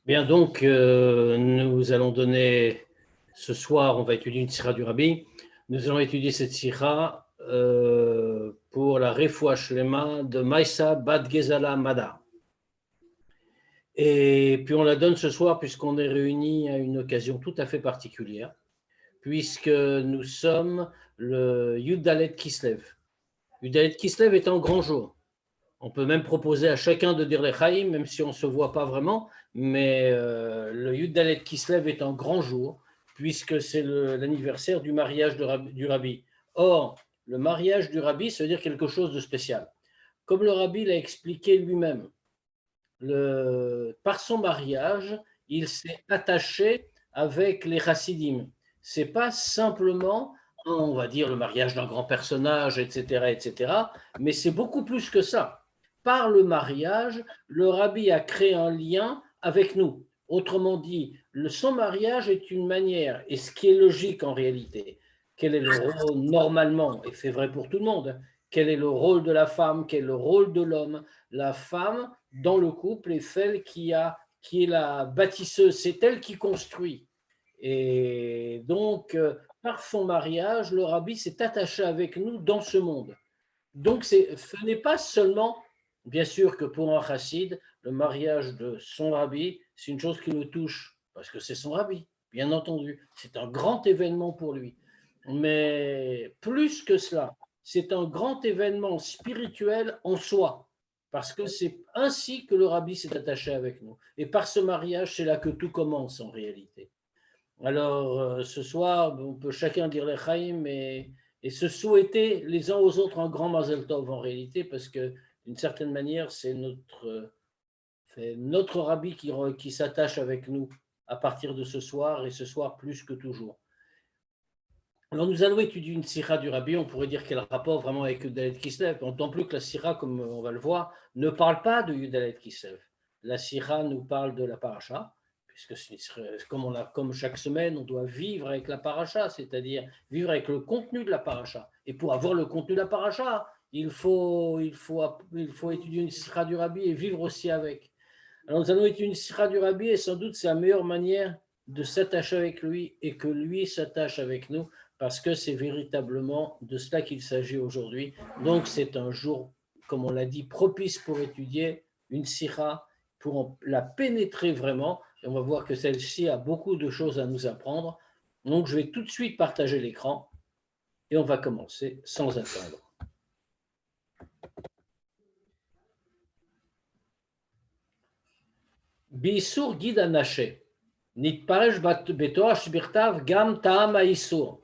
Bien, donc, nous allons donner, ce soir, on va étudier une sira du Rabbi. Nous allons étudier cette sira pour la Refoua Shlema de Maïsa Bat Gezala Mada. Et puis on la donne ce soir puisqu'on est réunis à une occasion tout à fait particulière, puisque nous sommes le Yudalet Kislev. Yudalet Kislev est un grand jour. On peut même proposer à chacun de dire les Chaïm, même si on ne se voit pas vraiment, mais le Yudalet Kislev est un grand jour, puisque c'est l'anniversaire du mariage du Rabbi. Or, le mariage du Rabbi, ça veut dire quelque chose de spécial. Comme le Rabbi l'a expliqué lui-même, par son mariage, il s'est attaché avec les Chassidim. Ce n'est pas simplement, on va dire, le mariage d'un grand personnage, etc., mais c'est beaucoup plus que ça. Par le mariage, le Rabbi a créé un lien avec nous. Autrement dit, son mariage est une manière, et ce qui est logique en réalité, quel est le rôle normalement, et c'est vrai pour tout le monde, quel est le rôle de la femme, quel est le rôle de l'homme. La femme, dans le couple, est celle qui est la bâtisseuse, c'est elle qui construit. Et donc, par son mariage, le Rabbi s'est attaché avec nous dans ce monde. Donc, ce n'est pas seulement, bien sûr que pour un chassid, le mariage de son Rabbi, c'est une chose qui le touche, parce que c'est son Rabbi, bien entendu. C'est un grand événement pour lui. Mais plus que cela, c'est un grand événement spirituel en soi, parce que c'est ainsi que le Rabbi s'est attaché avec nous. Et par ce mariage, c'est là que tout commence en réalité. Alors, ce soir, on peut chacun dire les Chaim et se souhaiter les uns aux autres un grand Mazel Tov en réalité, parce que d'une certaine manière, c'est notre Rabbi qui s'attache avec nous à partir de ce soir, et ce soir plus que toujours. Alors, nous allons étudier une sira du Rabbi, on pourrait dire quel rapport vraiment avec Yudalet Kislev, d'autant plus que la sira, comme on va le voir, ne parle pas de Yudalet Kislev. La sira nous parle de la paracha, puisque comme chaque semaine, on doit vivre avec la paracha, c'est-à-dire vivre avec le contenu de la paracha. Et pour avoir le contenu de la paracha, il faut étudier une sira du Rabbi et vivre aussi avec. Alors, nous allons étudier une sira du Rabbi, et sans doute c'est la meilleure manière de s'attacher avec lui et que lui s'attache avec nous, parce que c'est véritablement de cela qu'il s'agit aujourd'hui. Donc c'est un jour, comme on l'a dit, propice pour étudier une sira, pour la pénétrer vraiment. Et on va voir que celle-ci a beaucoup de choses à nous apprendre. Donc je vais tout de suite partager l'écran et on va commencer sans attendre. Bisur guide anaché. Nitparesh betoach birtav gam ta'am haïsour.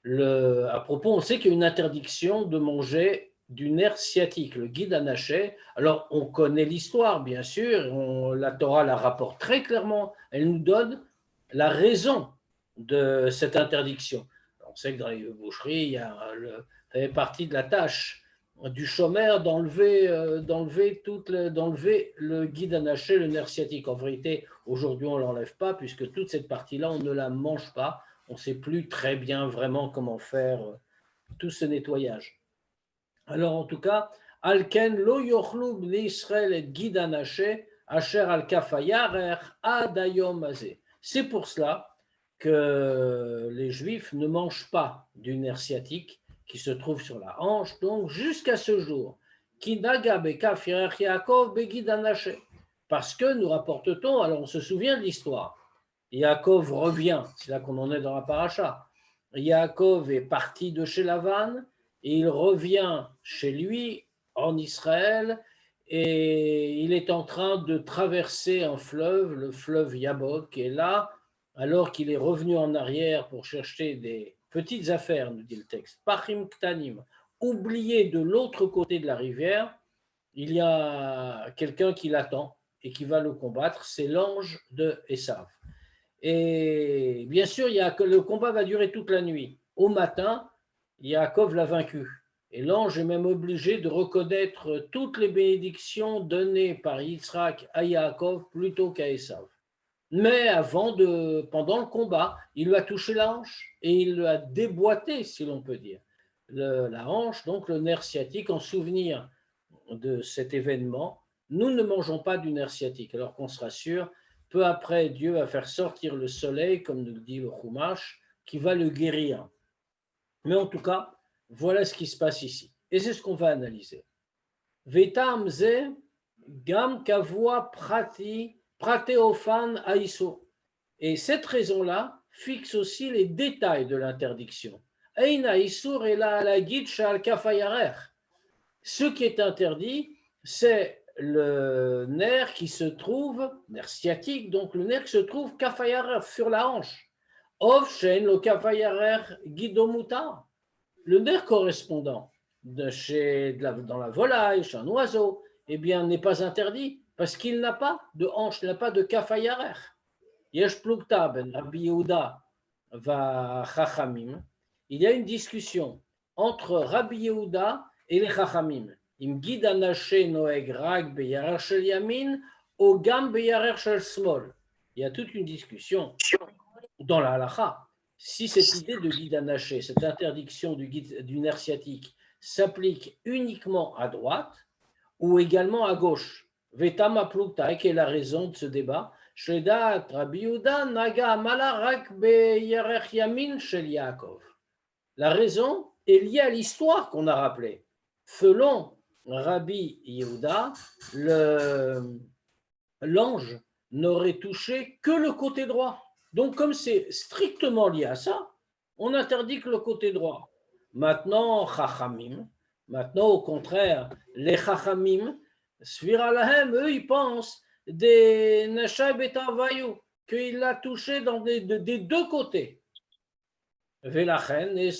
À propos, on sait qu'il y a une interdiction de manger du nerf sciatique, le guide anaché. Alors, on connaît l'histoire, bien sûr, la Torah la rapporte très clairement, elle nous donne la raison de cette interdiction. On sait que dans les boucheries, ça fait partie de la tâche du chômeur d'enlever le guide anaché, le nerf sciatique. En vérité, aujourd'hui, on ne l'enlève pas, puisque toute cette partie-là, on ne la mange pas. On ne sait plus très bien vraiment comment faire tout ce nettoyage. Alors en tout cas, Alken lo yochlu bnei Israël et guide anaché asher al kafayarer adayom azé. C'est pour cela que les Juifs ne mangent pas du nerf sciatique qui se trouve sur la hanche, donc jusqu'à ce jour. Kinaga bekaf Yaakov begid anaché. Parce que nous rapporte-t-on, alors on se souvient de l'histoire. Yaakov revient, c'est là qu'on en est dans la paracha. Yaakov est parti de chez Lavan et il revient chez lui en Israël et il est en train de traverser un fleuve, le fleuve Yabok, et là, alors qu'il est revenu en arrière pour chercher des petites affaires, nous dit le texte, Pachim Ktanim, oublié de l'autre côté de la rivière, il y a quelqu'un qui l'attend et qui va le combattre, c'est l'ange de Esav. Et bien sûr, le combat va durer toute la nuit. Au matin, Yaakov l'a vaincu. Et l'ange est même obligé de reconnaître toutes les bénédictions données par Yitzhak à Yaakov plutôt qu'à Esav. Mais pendant le combat, il lui a touché la hanche et il l'a déboîté, si l'on peut dire. La hanche, donc le nerf sciatique, en souvenir de cet événement, nous ne mangeons pas du nerf sciatique, alors qu'on sera sûr, peu après, Dieu va faire sortir le soleil, comme nous le dit le Chumash, qui va le guérir. Mais en tout cas, voilà ce qui se passe ici. Et c'est ce qu'on va analyser. Vetam ze gam kavua prati prateofan aiso. Et cette raison-là fixe aussi les détails de l'interdiction. Eina isur ela alagid shal kafayarer. Ce qui est interdit, c'est le nerf qui se trouve, nerf sciatique, donc le nerf qui se trouve kafayarer, sur la hanche. Of shen lo kafayarer guidomuta. Le nerf correspondant dans la volaille, chez un oiseau, eh bien, n'est pas interdit parce qu'il n'a pas de hanche, il n'a pas de kafayarer. Yesh plukta ben Rabbi Yehuda va Chachamim. Il y a une discussion entre Rabbi Yehuda et les Chachamim. Im gid anaché noeg rag beyarer shel yamin ou gam beyarer shel smol. Il y a toute une discussion dans la halacha. Si cette idée de guide anaché, cette interdiction du nerf sciatique, s'applique uniquement à droite ou également à gauche. Vetama plukta, quelle est la raison de ce débat? Shedat Rabbi Yehuda naga amala rak beyarech yamin shel Yaakov. La raison est liée à l'histoire qu'on a rappelée. Selon Rabbi Yehuda, l'ange n'aurait touché que le côté droit. Donc, comme c'est strictement lié à ça, on interdit que le côté droit. Maintenant, Chachamim, au contraire, les Chachamim, Svira Lahem, eux, ils pensent des Nashai Betavayu, qu'il l'a touché des deux côtés. Velachen et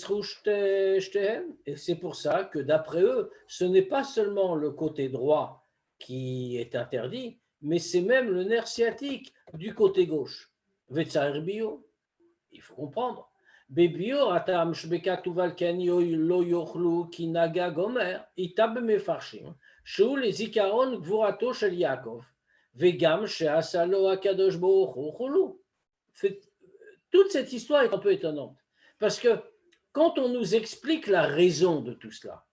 et c'est pour ça que d'après eux, ce n'est pas seulement le côté droit qui est interdit, mais c'est même le nerf sciatique du côté gauche. Vetsaer bio, il faut comprendre. Bebio atam shbekatuval kanio lo yochlu kinaga gomer itab mefarshim sheu les zikaron gvurato shel Yaakov vegam sheasalo akadosh baruch hu chulu. Toute cette histoire est un peu étonnante. Parce que quand on nous explique la raison de tout cela,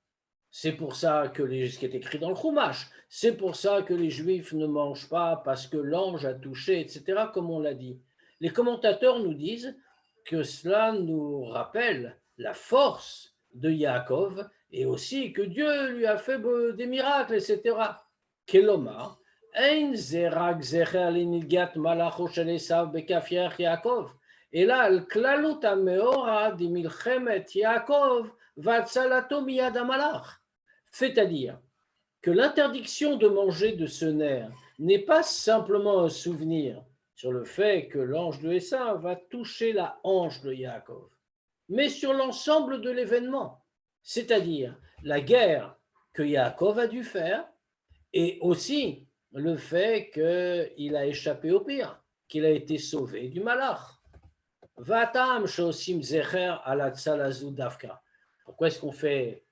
c'est pour ça que ce qui est écrit dans le Chumash, c'est pour ça que les Juifs ne mangent pas parce que l'ange a touché, etc., comme on l'a dit. Les commentateurs nous disent que cela nous rappelle la force de Yaakov et aussi que Dieu lui a fait des miracles, etc. Kelomar, Ein zerak zecher l'inigat malacho shel Esav bekafiach Yaakov. Et là, le klalut ameora di milchemet Yaakov vatsalato miyad hamalach. C'est-à-dire que l'interdiction de manger de ce nerf n'est pas simplement un souvenir sur le fait que l'ange de Esav va toucher la hanche de Yaakov, mais sur l'ensemble de l'événement, c'est-à-dire la guerre que Yaakov a dû faire et aussi le fait qu'il a échappé au pire, qu'il a été sauvé du malach. Vatam shosim zecher ala tzalazu davka. Pourquoi est-ce qu'on fait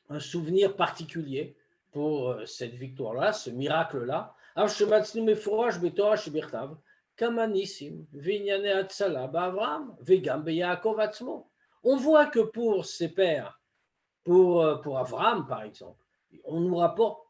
un souvenir particulier pour cette victoire-là, ce miracle-là? Avshematznu meforash betorah shebirtav kamanissim vinyane atzala ba'Avraham vegam beYaakov atzmo. On voit que pour ses pères, pour Avraham par exemple, on nous rapporte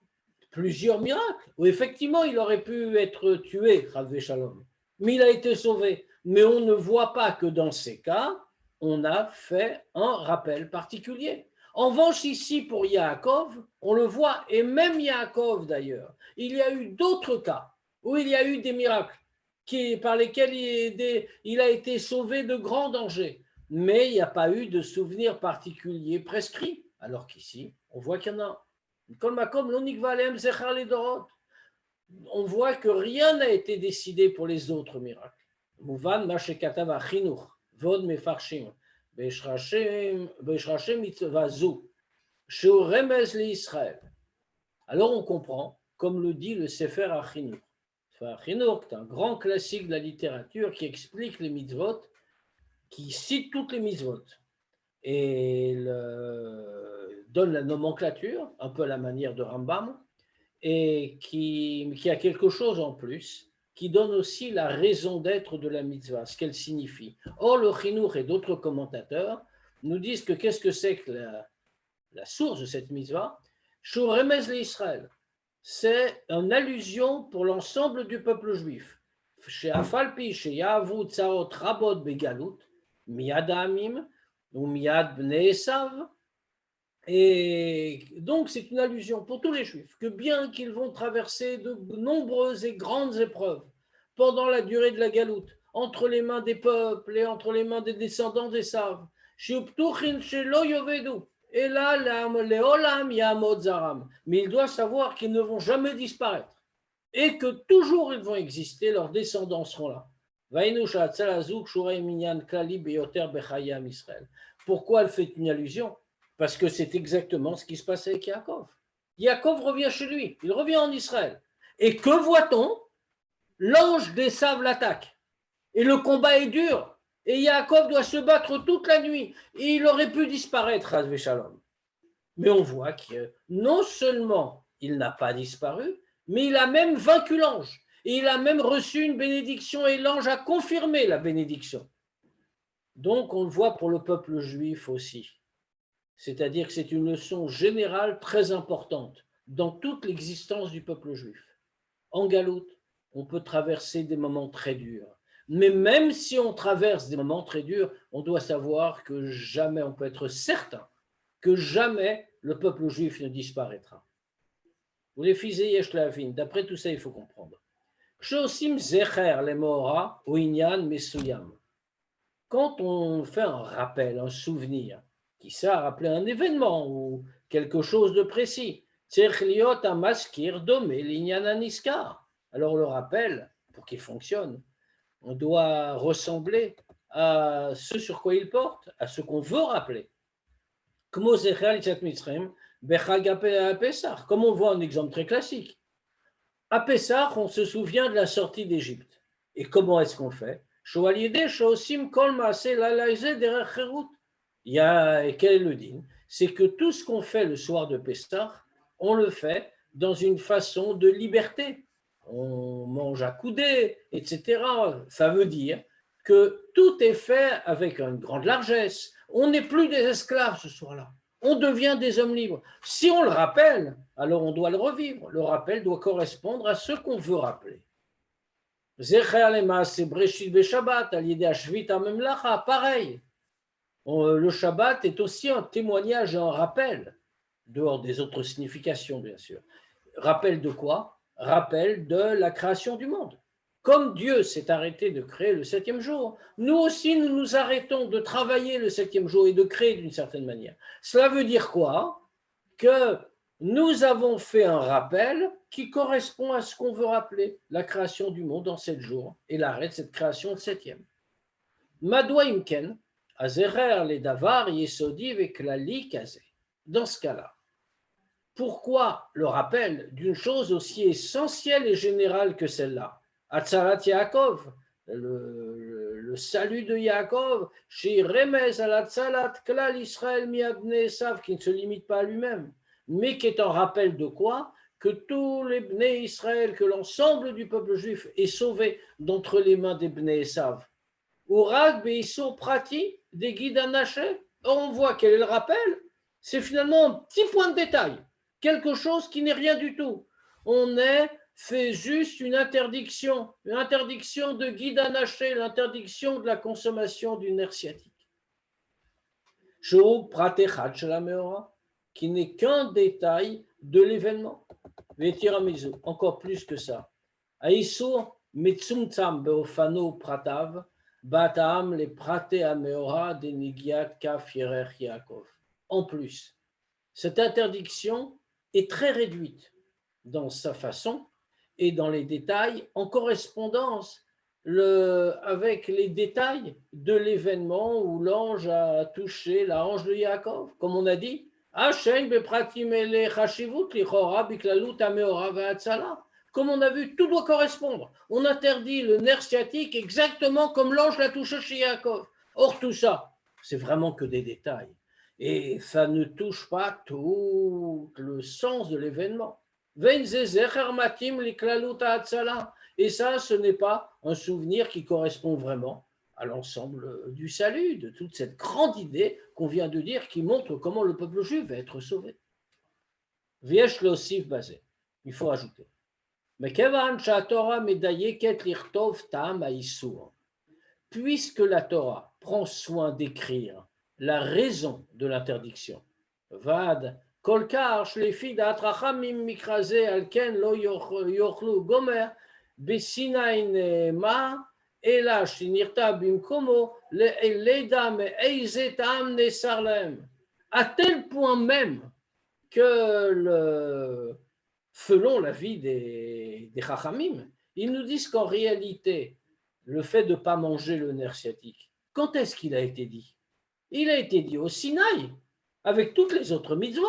plusieurs miracles où effectivement il aurait pu être tué, Chas Shalom, mais il a été sauvé. Mais on ne voit pas que dans ces cas, on a fait un rappel particulier. En revanche, ici, pour Yaakov, on le voit, et même Yaakov d'ailleurs, il y a eu d'autres cas où il y a eu des miracles par lesquels il a été sauvé de grands dangers. Mais il n'y a pas eu de souvenir particulier prescrit, alors qu'ici, on voit qu'il y en a. On voit que rien n'a été décidé pour les autres miracles. Mouvan mashekatav achinuch vod mefarshim be'shrashem mitzvah zu sheu remez liIsraël. Alors on comprend, comme le dit le Sefer Achinuch. Achinuch est un grand classique de la littérature qui explique les mitzvot, qui cite toutes les mitzvot et donne la nomenclature, un peu à la manière de Rambam, et qui a quelque chose en plus, qui donne aussi la raison d'être de la mitzvah, ce qu'elle signifie. Or, le Chinuch et d'autres commentateurs nous disent que qu'est-ce que c'est que la source de cette mitzvah? Shur remez l'Israël. c'est une allusion pour l'ensemble du peuple juif. Chez Afalpi, chez Yahavu Tsaot Rabot Begalut, Miad Amim, ou Miad Bnei Esav. Et donc, c'est une allusion pour tous les juifs, que bien qu'ils vont traverser de nombreuses et grandes épreuves pendant la durée de la galoute, entre les mains des peuples et entre les mains des descendants d'Esav, et là, Leolam Yamod Zaram. Mais il doit savoir qu'ils ne vont jamais disparaître et que toujours ils vont exister, leurs descendants seront là. Pourquoi elle fait une allusion? Parce que c'est exactement ce qui se passe avec Yaakov. Yaakov revient chez lui, il revient en Israël. Et que voit-on? L'ange d'Esav l'attaque. Et le combat est dur. Et Yaakov doit se battre toute la nuit. Et il aurait pu disparaître, Hazvé Shalom. Mais on voit que non seulement il n'a pas disparu, mais il a même vaincu l'ange. Et il a même reçu une bénédiction et l'ange a confirmé la bénédiction. Donc on le voit pour le peuple juif aussi. C'est-à-dire que c'est une leçon générale très importante dans toute l'existence du peuple juif. En galoute, on peut traverser des moments très durs. Mais même si on traverse des moments très durs, on doit savoir que jamais, on peut être certain que jamais le peuple juif ne disparaîtra. Les fils et Yeshlavin, d'après tout ça, il faut comprendre. Quand on fait un rappel, un souvenir, qui sert à rappeler un événement ou quelque chose de précis, alors le rappel, pour qu'il fonctionne, on doit ressembler à ce sur quoi il porte, à ce qu'on veut rappeler. Comme on voit un exemple très classique. À Pessah, on se souvient de la sortie d'Égypte. Et comment est-ce qu'on fait? Quel est le din? C'est que tout ce qu'on fait le soir de Pessah, on le fait dans une façon de liberté. On mange à coudée, etc. Ça veut dire que tout est fait avec une grande largesse. On n'est plus des esclaves ce soir-là. On devient des hommes libres. Si on le rappelle, alors on doit le revivre. Le rappel doit correspondre à ce qu'on veut rappeler. Pareil. Le Shabbat est aussi un témoignage et un rappel, dehors des autres significations, bien sûr. Rappel de quoi? Rappel de la création du monde. Comme Dieu s'est arrêté de créer le 7e jour, nous aussi, nous nous arrêtons de travailler le 7e jour et de créer d'une certaine manière. Cela veut dire quoi? Que nous avons fait un rappel qui correspond à ce qu'on veut rappeler, la création du monde en 7 jours et l'arrêt de cette création de 7e. Madoua imken, azerer le davar yesodi veklali kaze. Dans ce cas-là, pourquoi le rappel d'une chose aussi essentielle et générale que celle-là? Atzarat Yaakov, le salut de Yaakov, chez Remez al Atzalat Klal Israël mi'abne Esav, qui ne se limite pas à lui-même, mais qui est un rappel de quoi? Que tous les Bnei Israël, que l'ensemble du peuple juif est sauvé d'entre les mains des Bnei Esav. Urag Beiso Prati, des guides anaché. Or, on voit quel est le rappel? C'est finalement un petit point de détail, quelque chose qui n'est rien du tout. On fait juste une interdiction de guide anaché, l'interdiction de la consommation du nerf sciatique. Shou Pratechat Shel HaMeora, qui n'est qu'un détail de l'événement. Vetiramizu, encore plus que ça. Aïsur Metzumtzam Beofano Pratav, Batam les Prate Ameora de Nigiat Kaf Yerer Yaakov. En plus, cette interdiction est très réduite dans sa façon et dans les détails, en correspondance avec les détails de l'événement où l'ange a touché la hanche de Yaakov. Comme on a dit, comme on a vu, tout doit correspondre. On interdit le nerf sciatique exactement comme l'ange l'a touché chez Yaakov. Or, tout ça, c'est vraiment que des détails. Et ça ne touche pas tout le sens de l'événement. Et ça, ce n'est pas un souvenir qui correspond vraiment à l'ensemble du salut, de toute cette grande idée qu'on vient de dire qui montre comment le peuple juif va être sauvé. Viesh l'osif basé. Il faut ajouter. Mais kevan shehatorah medayeket lichtov ta'am ha'isur. Puisque la Torah prend soin d'écrire la raison de l'interdiction, Vad, Kolkar, Shlefi, Datrachamim, Mikraze, Alken, Lo Yochlu, Gomer, Besinain, Ma, Ela, Shinirta, Bimkomo, Leda, Eize, Tam, Nesarlem. À tel point même que, selon l'avis des Chachamim, ils nous disent qu'en réalité, le fait de ne pas manger le nerf sciatique, quand est-ce qu'il a été dit? Il a été dit au Sinaï, avec toutes les autres mitzvot.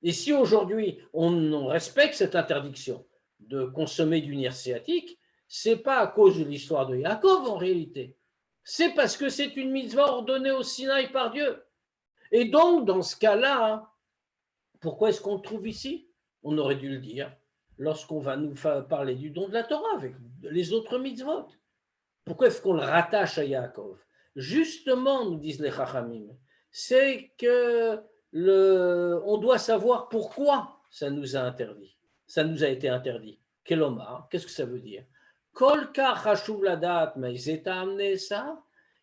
Et si aujourd'hui on respecte cette interdiction de consommer du nerf sciatique, ce n'est pas à cause de l'histoire de Yaakov en réalité. C'est parce que c'est une mitzvah ordonnée au Sinaï par Dieu. Et donc, dans ce cas-là, pourquoi est-ce qu'on le trouve ici? On aurait dû le dire lorsqu'on va nous parler du don de la Torah avec les autres mitzvot. Pourquoi est-ce qu'on le rattache à Yaakov? Justement, nous disent les Chachamim, c'est que on doit savoir pourquoi ça nous a interdit. Ça nous a été interdit. Kelomar, qu'est-ce que ça veut dire? Kol kach hashuv ladat ma'izeta amené ça.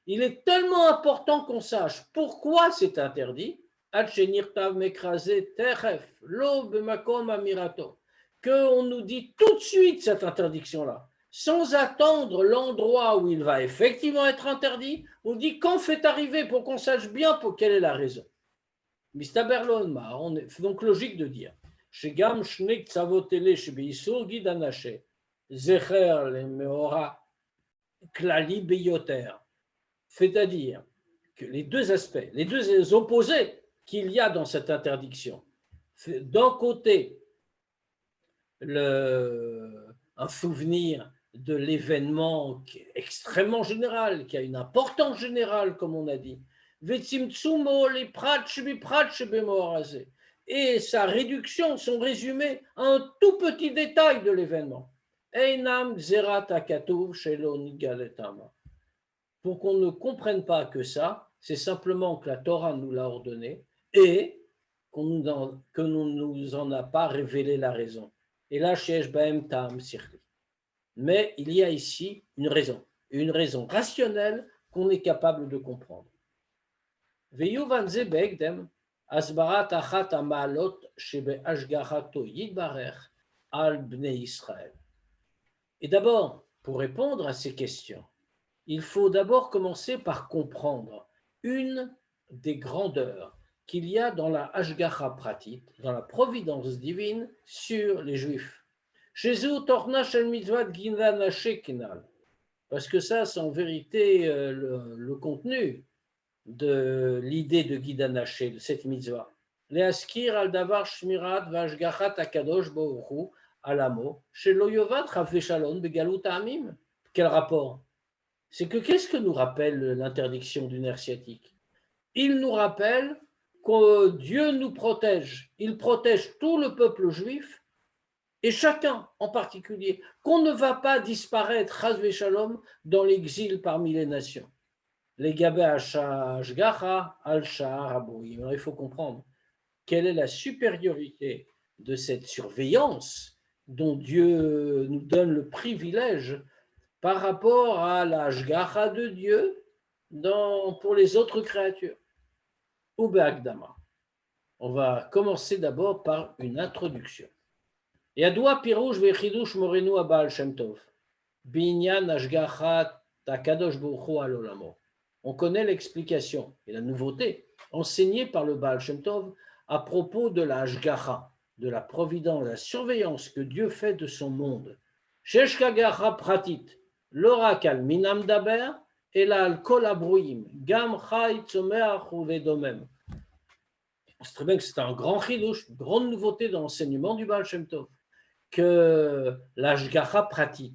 Il est tellement important qu'on sache pourquoi c'est interdit. Ad shenirtav mekrase teref lo b'makom amirato. Qu'on nous dit tout de suite cette interdiction-là, sans attendre l'endroit où il va effectivement être interdit. On dit quand fait arriver pour qu'on sache bien pour quelle est la raison. Mistaber l'onma, on est donc logique de dire Shegam shnek tzavotele shebeisur gidanache zecher le meora klali beyoter. C'est-à-dire que les deux aspects, les deux opposés qu'il y a dans cette interdiction, d'un côté, un souvenir de l'événement qui est extrêmement général, qui a une importance générale, comme on a dit, et sa réduction, son résumé, à un tout petit détail de l'événement. Pour qu'on ne comprenne pas que ça, c'est simplement que la Torah nous l'a ordonné et que nous nous en a pas révélé la raison. Et là, mais il y a ici une raison rationnelle qu'on est capable de comprendre. Et d'abord, pour répondre à ces questions, il faut d'abord commencer par comprendre une des grandeurs qu'il y a dans la Hashgacha Pratit, dans la providence divine sur les Juifs. Parce que ça, c'est en vérité le contenu de l'idée de Gidanaché, de cette mitzvah. Leaskir al davar shmirat vashgachat akadosh boruchu alamo shelo yovat chaf veshalom begalut amim. Quel rapport? C'est que qu'est-ce que nous rappelle l'interdiction du nerf sciatique? Il nous rappelle que Dieu nous protège. Il protège tout le peuple juif et chacun en particulier, qu'on ne va pas disparaître, chas veshalom, dans l'exil parmi les nations. Les gabé ashgacha al sha'ar abouim. Alors il faut comprendre quelle est la supériorité de cette surveillance dont Dieu nous donne le privilège par rapport à la Hashgacha de Dieu pour les autres créatures. Ou be'akdama. On va commencer d'abord par une introduction. Yadua pirouche vechidush morenu abal Shem Tov. Binyan Hashgacha takadosh boruchu al olamo. On connaît l'explication et la nouveauté enseignée par le Baal Shem Tov à propos de la Hashgacha, de la providence, de la surveillance que Dieu fait de son monde. Shesh kagacha pratit. L'oracle minam daber et la alcool abrouim gam chay tzomeach ou vedomem. C'est très bien que c'est un grand chidouche, une grande nouveauté dans l'enseignement du Baal Shem Tov, que l'ashgacha pratit,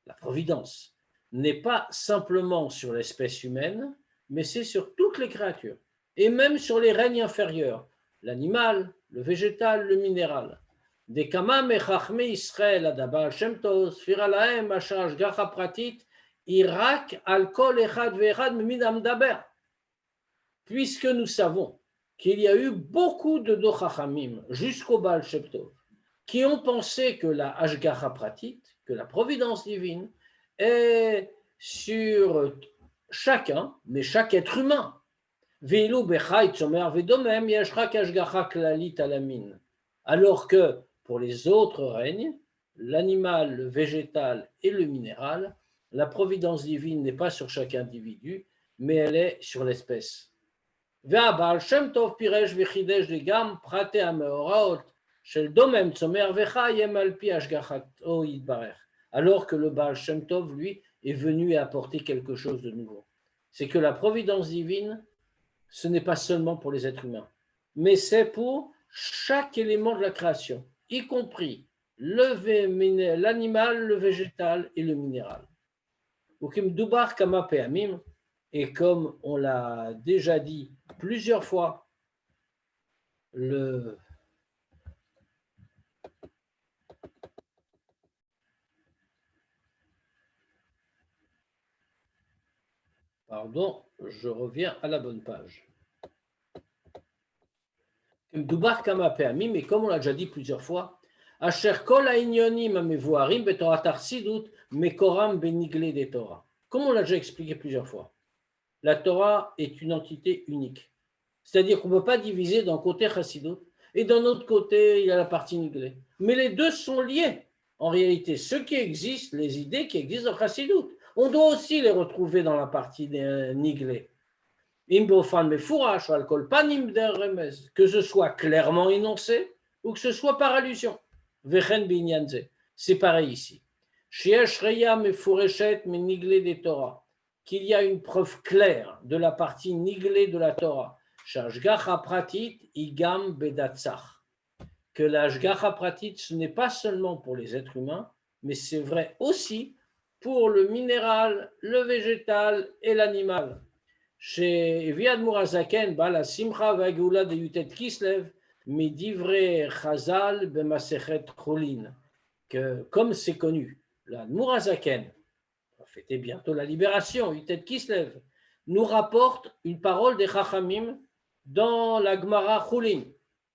la providence, n'est pas simplement sur l'espèce humaine, mais c'est sur toutes les créatures, et même sur les règnes inférieurs, l'animal, le végétal, le minéral. Des kama mechachme Israël adabal Shem Tov sfira lahem asher hashgacha pratit irak al kol echad ve'echad minam daber. Puisque nous savons qu'il y a eu beaucoup de Chachamim jusqu'au Baal Shem Tov qui ont pensé que la Ashgacha Pratit, que la providence divine, est sur chacun, mais chaque être humain. Alors que pour les autres règnes, l'animal, le végétal et le minéral, la providence divine n'est pas sur chaque individu, mais elle est sur l'espèce. והבעל שם טוב פירש וחידש לי גם פרטי המאורעות של דומם צומח וחי הם על פי השגחתו יתברך. Alors que le Baal Shem Tov, lui, est venu apporter quelque chose de nouveau. C'est que la providence divine, ce n'est pas seulement pour les êtres humains, mais c'est pour chaque élément de la création, y compris l'animal, le végétal et le minéral. Et comme on l'a déjà dit plusieurs fois, Pardon, je reviens à la bonne page. Mais comme on l'a déjà dit plusieurs fois, comme on l'a déjà expliqué plusieurs fois, la Torah est une entité unique. C'est-à-dire qu'on ne peut pas diviser d'un côté Chassidut et d'un autre côté, il y a la partie Niglé. Mais les deux sont liés. En réalité, ce qui existe, les idées qui existent dans Chassidut, on doit aussi les retrouver dans la partie Niglé. Que ce soit clairement énoncé ou que ce soit par allusion. C'est pareil ici. Qu'il y a une preuve claire de la partie niglée de la Torah. Que la Ashgacha Pratit, ce n'est pas seulement pour les êtres humains, mais c'est vrai aussi pour le minéral, le végétal et l'animal. Chez Eviad Murazaken, la Simcha Vagula de Yutet Kislev, Midivre Chazal Bemasechet Cholin, que comme c'est connu, la Murazaken, fêter bientôt la libération, Yutet Kislev, nous rapporte une parole des Chachamim dans la Gemara Cholin.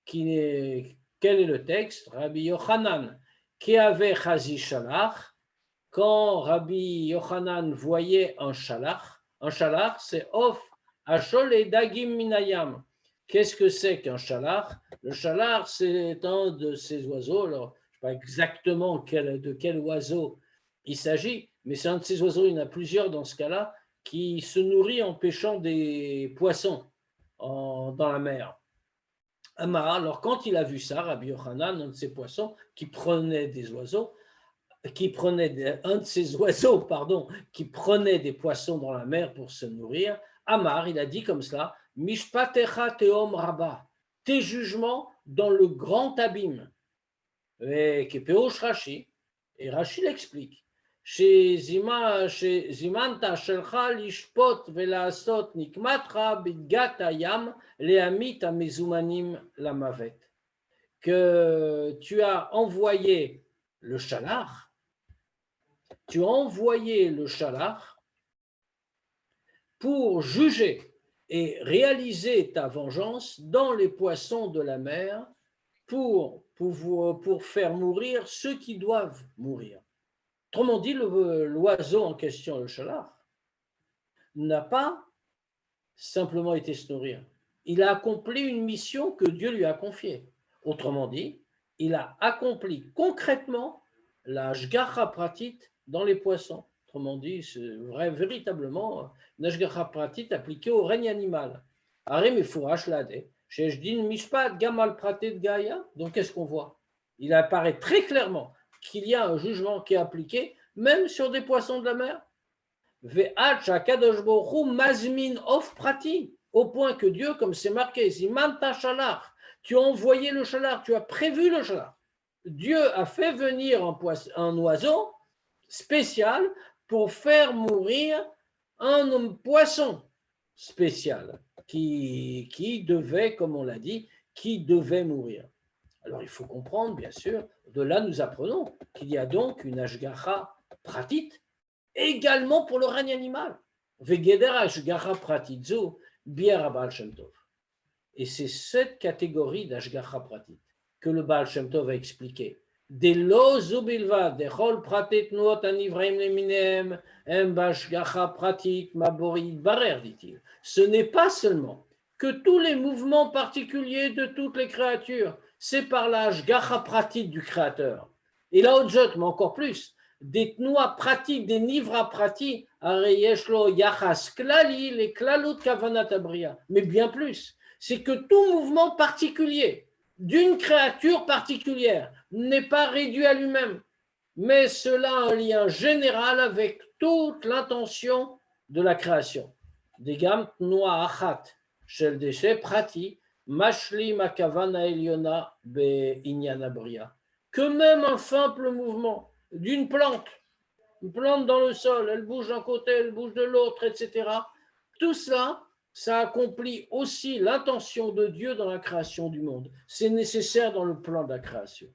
Quel est le texte? Rabbi Yochanan, qui avait Chazi Shalach, quand Rabbi Yochanan voyait un shalach, c'est Of Ashol et Dagim Minayam. Qu'est-ce que c'est qu'un shalach? Le shalach, c'est un de ces oiseaux, alors, je ne sais pas exactement de quel oiseau il s'agit, mais c'est un de ces oiseaux, il y en a plusieurs dans ce cas-là, qui se nourrit en pêchant des poissons dans la mer. Amara, alors quand il a vu ça, Rabbi Yochanan, un de ces poissons, qui prenait des oiseaux, un de ces oiseaux, qui prenait des poissons dans la mer pour se nourrir, Amar, il a dit comme cela, Mishpatecha teom rabba, tes jugements dans le grand abîme. Et Rashi, et Rashi l'explique. Chez Zimanta shelcha lishpot velasot nikmatra bidgat ayam leamit amezumanim lamavet. Que tu as envoyé le shalach, pour juger et réaliser ta vengeance dans les poissons de la mer pour faire mourir ceux qui doivent mourir. Autrement dit, l'oiseau en question, le shalach, n'a pas simplement été se nourrir. Il a accompli une mission que Dieu lui a confiée. Autrement dit, il a accompli concrètement la Ashgacha Pratit dans les poissons. Autrement dit, c'est véritablement une Ashgacha Pratit appliquée au règne animal. Arem et Fourash Lade, Sheshdin Mishpat Gamal Pratit Gaïa. Donc qu'est-ce qu'on voit? Il apparaît très clairement qu'il y a un jugement qui est appliqué même sur des poissons de la mer. Ve'ach Kadosh Baruch Hu Mazmin Of Prati, au point que Dieu, comme c'est marqué, Zimanta Shalach, tu as envoyé le shalach, tu as prévu le shalach. Dieu a fait venir un oiseau spécial pour faire mourir un poisson spécial qui devait, comme on l'a dit, qui devait mourir. Alors il faut comprendre, bien sûr, de là nous apprenons qu'il y a donc une Ashgacha Pratit également pour le règne animal. Vegeder Ashgacha Pratitzo Biar Baal Shem Tov. Et c'est cette catégorie d'Ashgacha Pratit que le Baal Shem Tov a expliqué. Des lo zubilva, des chol pratet nuot anivraim leminem, em bashgacha pratit maborit barer, dit-il. Ce n'est pas seulement que tous les mouvements particuliers de toutes les créatures, c'est par la hashgacha pratit du Créateur. Et la Hodjot, mais encore plus, des tnoua pratit, des nivra pratit, areyeshlo yachas klali, les klalut kavanat abria. Mais bien plus, c'est que tout mouvement particulier d'une créature particulière n'est pas réduit à lui-même, mais cela a un lien général avec toute l'intention de la création. Des gammes tnoua achat, shel deshe prati, mashli makavana eliona be inyan abria. Que même un simple mouvement d'une plante, une plante dans le sol, elle bouge d'un côté, elle bouge de l'autre, etc. Tout cela, ça accomplit aussi l'intention de Dieu dans la création du monde. C'est nécessaire dans le plan de la création.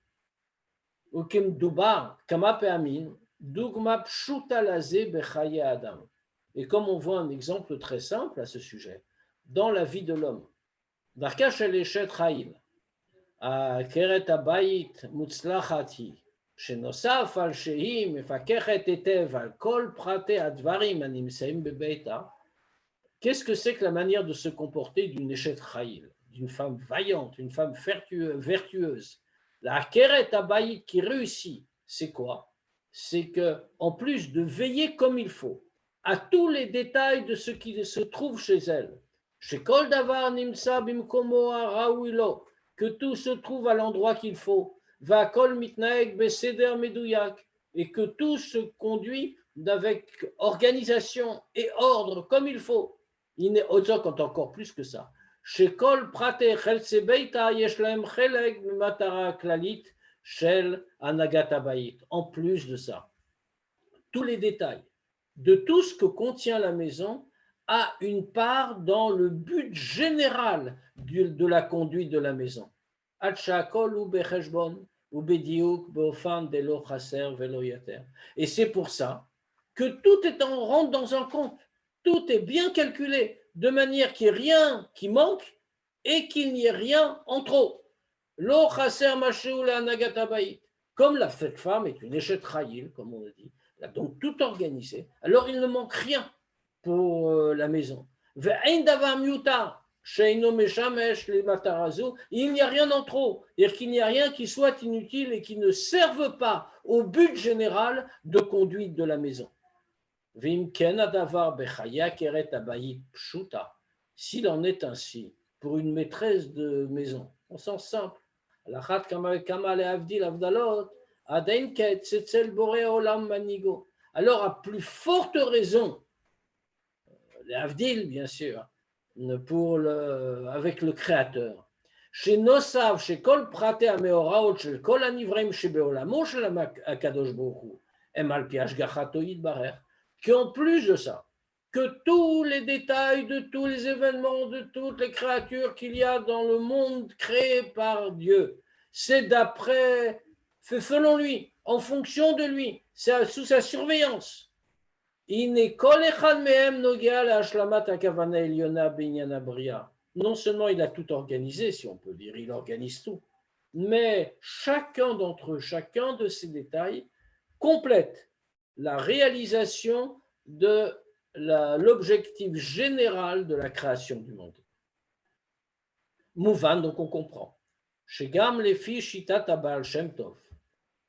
Et comme on voit un exemple très simple à ce sujet, dans la vie de l'homme, Darkash el-Eshet Chaim, Keret Abayit Mutzlachati, שנוסף על שהיא מפקחת היטב על כל פרטי הדברים הנמצאים בביתה, qu'est-ce que c'est que la manière de se comporter d'une Eshet Chayil, d'une femme vaillante, une femme vertueuse? La Keret Abayit qui réussit, c'est quoi? C'est que, en plus de veiller comme il faut à tous les détails de ce qui se trouve chez elle, chez Kol Davar Nimsa Bimkomo Raouilo, que tout se trouve à l'endroit qu'il faut, Vakol mitnaeg beseder medouyak, et que tout se conduit avec organisation et ordre comme il faut. Il n'est encore plus que ça. Chez Kol prate chelsebeita yeshlaem cheleg matara klalit shel anagat abayit. En plus de ça, tous les détails de tout ce que contient la maison a une part dans le but général de la conduite de la maison. Et c'est pour ça que tout rentre dans un compte, tout est bien calculé, de manière qu'il n'y ait rien qui manque et qu'il n'y ait rien en trop. Comme cette femme est une échette Chayil, comme on a dit, elle a donc tout organisé, alors il ne manque rien pour la maison. Il n'y a rien en trop, c'est-à-dire qu'il n'y a rien qui soit inutile et qui ne serve pas au but général de conduite de la maison. S'il en est ainsi pour une maîtresse de maison, au sens simple, alors à plus forte raison, les Avdil, bien sûr, avec le Créateur. Chez Nosav, chez Kol Prate Ameoraot, chez Kol Anivraim, chez Beolamo, chez la Akadosh Bohu, Emal Piach Gachatoïd Barer, qu'en plus de ça, que tous les détails de tous les événements, de toutes les créatures qu'il y a dans le monde créé par Dieu, c'est d'après, fait selon lui, en fonction de lui, c'est sous sa surveillance. Non seulement il a tout organisé, si on peut dire, il organise tout, mais chacun d'entre eux, chacun de ces détails complète la réalisation de l'objectif général de la création du monde. Mouvan, donc on comprend. Chez Gam les filles Shitat Abal Shem Tov,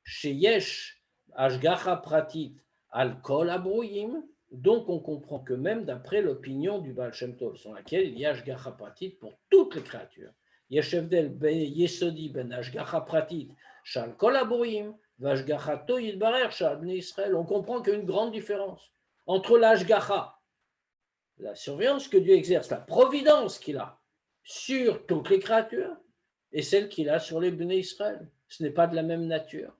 chez Yesh Ashgacha Pratit Al Kol Abrouyim, donc on comprend que même d'après l'opinion du Baal Shem Tov, sur laquelle il y a Ashgacha Pratit pour toutes les créatures, Yeshevdel ben Yesodi ben Ashgacha Pratit Shal Kol Abrouyim, Vashgacha Toyid Barer Shal Bnei Israël, on comprend qu'il y a une grande différence entre l'Ashgacha, la surveillance que Dieu exerce, la providence qu'il a sur toutes les créatures, et celle qu'il a sur les Bnei Israël. Ce n'est pas de la même nature.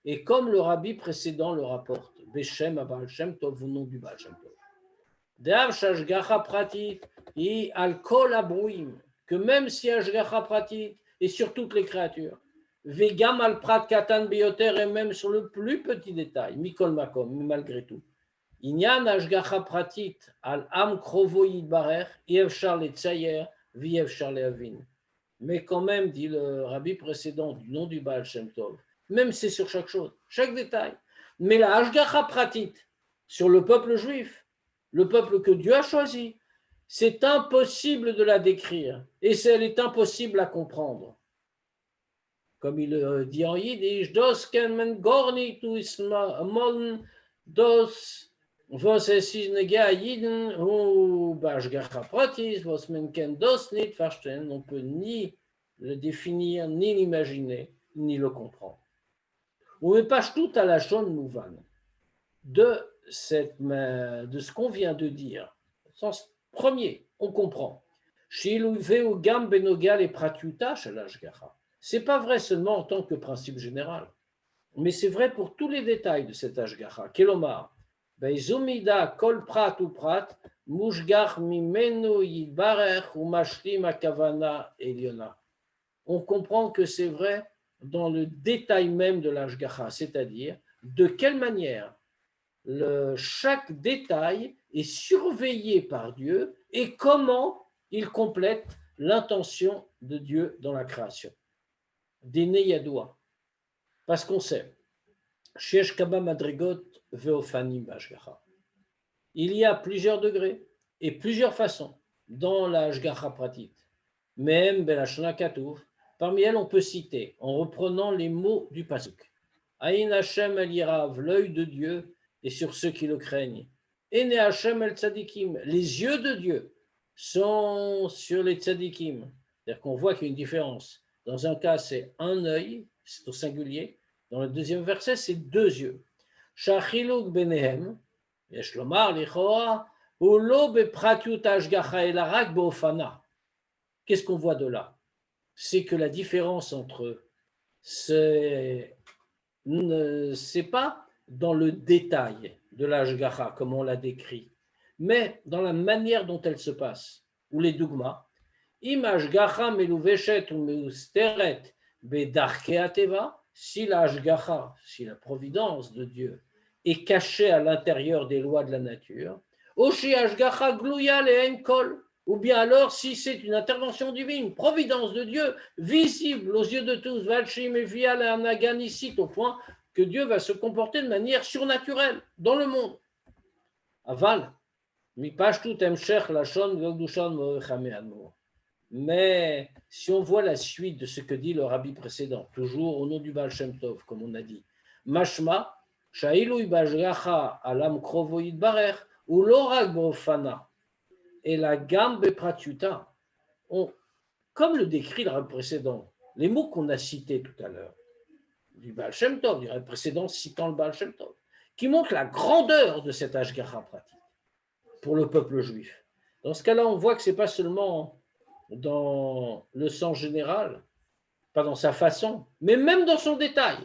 Et comme le rabbi précédent le rapporte, Beshem Abal Shem Tov, au nom du Baal Shem Tov, que même si Ashgacha Pratit est sur toutes les créatures, Vegam al Prat Katan Beyoter, et même sur le plus petit détail, Mikol Makom, malgré tout, Inyan hashgacha pratit al am krovo yitbarer, yevshar letzayer, v'yevshar lehavin. Mais quand même, dit le rabbi précédent du nom du Baal Shem Tov, même c'est sur chaque chose, chaque détail. Mais la hashgacha pratit, sur le peuple juif, le peuple que Dieu a choisi, c'est impossible de la décrire et elle est impossible à comprendre. Comme il dit en yiddish, dos ken men gar nicht mollen, dos was es ist nege Yidden ou bashgacha pratis, was men ken dos nicht verstehen, on peut ni le définir, ni l'imaginer, ni le comprendre. On met pas tout à la shon mouvan de ce qu'on vient de dire. Sens premier, on comprend. Shilu veu gam benogal et pratiuta shel hashgacha. C'est pas vrai seulement en tant que principe général, mais c'est vrai pour tous les détails de cet hashgacha. Kelomar, beizumida kol prat ou prat, mushgach mimenu yidbarech ou mashlim akavana eliona. On comprend que c'est vrai dans le détail même de l'hashgacha, c'est-à-dire de quelle manière chaque détail est surveillé par Dieu et comment il complète l'intention de Dieu dans la création. Déné yadoua, parce qu'on sait, shesh kaba madrigot veofanim b'hashgacha. Il y a plusieurs degrés et plusieurs façons dans la hashgacha pratit. Même belashon katuv, parmi elles on peut citer, en reprenant les mots du pasuk, Aïn Hashem el yirav, l'œil de Dieu et sur ceux qui le craignent. Ene Hashem el tzadikim, les yeux de Dieu sont sur les tzadikim. C'est-à-dire qu'on voit qu'il y a une différence. Dans un cas, c'est un œil, c'est au singulier. Dans le deuxième verset, c'est deux yeux. Shachiluk benehem, yesh lomar lichoa, ulo bepratiut hashgacha elarak beofana. Qu'est-ce qu'on voit de là? C'est que la différence entre eux, c'est pas dans le détail de l'hashgacha, comme on l'a décrit, mais dans la manière dont elle se passe, ou les dogmas. Im hashgacha meluveshet ou meusteret bedarke ateva, si la hashgacha, si la providence de Dieu est cachée à l'intérieur des lois de la nature, oshi hashgacha gluya le'en kol, ou bien alors si c'est une intervention divine, providence de Dieu, visible aux yeux de tous, valchim et via la naganisite, au point que Dieu va se comporter de manière surnaturelle dans le monde. Aval, mi pashtu emshech lashon v'gdushan mo'echame admor. Mais si on voit la suite de ce que dit le rabbi précédent, toujours au nom du Baal Shem Tov, comme on a dit, mashma, sha'ilui bashgacha alam krovo yitbarer, ou l'orak b'ofana, et la gamme bepratiuta, comme le décrit le rabbi précédent, les mots qu'on a cités tout à l'heure, du Baal Shem Tov, du rabbi précédent citant le Baal Shem Tov, qui montre la grandeur de cet hashgacha pratique pour le peuple juif. Dans ce cas-là, on voit que ce n'est pas seulement dans le sens général, pas dans sa façon, mais même dans son détail.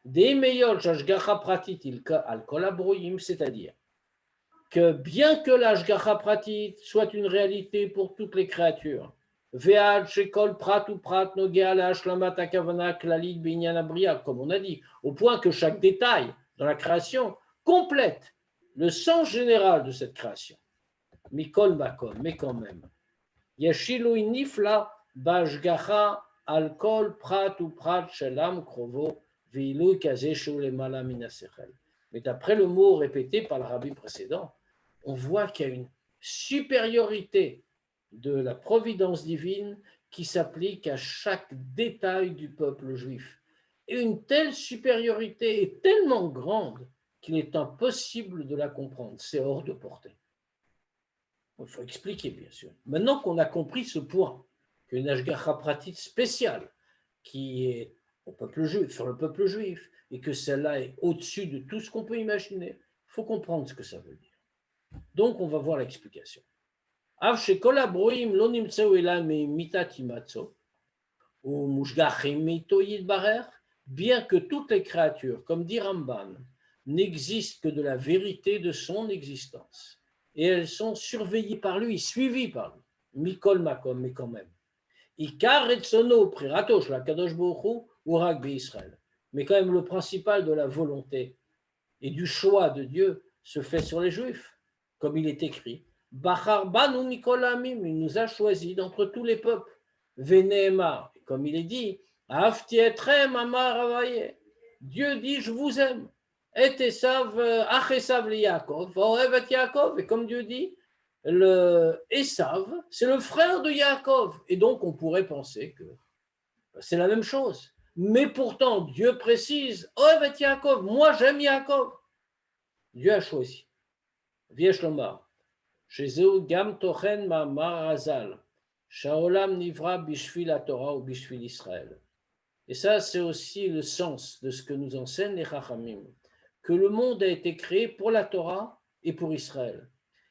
Des meilleurs hashgacha pratit al kol habroyim, c'est-à-dire que bien que l'hashgacha pratit soit une réalité pour toutes les créatures, ve'ad shekol prat ou prat nogea la'ashlamat hakavana klalit binyan abria, comme on a dit, au point que chaque détail dans la création complète le sens général de cette création. Mikol makom, mais quand même. Yeshilui nifla bashgacha al kol prat ou prat shelam krovo ve'ilui kazeshu lemala minasechel. Mais d'après le mot répété par le rabbi précédent, on voit qu'il y a une supériorité de la providence divine qui s'applique à chaque détail du peuple juif. Et une telle supériorité est tellement grande qu'il est impossible de la comprendre. C'est hors de portée. Il faut expliquer, bien sûr. Maintenant qu'on a compris ce point, qu'une hashgacha pratit spéciale qui est au peuple juif, sur le peuple juif, et que celle-là est au-dessus de tout ce qu'on peut imaginer, il faut comprendre ce que ça veut dire. Donc, on va voir l'explication. Bien que toutes les créatures, comme dit Ramban, n'existent que de la vérité de son existence, et elles sont surveillées par lui, suivies par lui, mikol makom, mais quand même. Ikar etzono prirato la kadosh bochu urak be'Israël. Mais quand même, le principal de la volonté et du choix de Dieu se fait sur les Juifs, comme il est écrit. Bachar banu mikol hamim, il nous a choisis d'entre tous les peuples. Veneema, comme il est dit, Afti etrem amar Avaye. Dieu dit, je vous aime. Et Esav, ach Esav li Yaakov, ohev et Yaakov. Et comme Dieu dit, le Esav, c'est le frère de Yaakov. Et donc, on pourrait penser que c'est la même chose. Mais pourtant, Dieu précise, ohev et Yaakov, moi j'aime Yaakov. Dieu a choisi. Viesh lomar. Shezeu gam tochen ma'amar Hazal. Shaolam nivra bishvil la Torah ou bishvil Israël. Et ça, c'est aussi le sens de ce que nous enseignent les Chachamim, que le monde a été créé pour la Torah et pour Israël.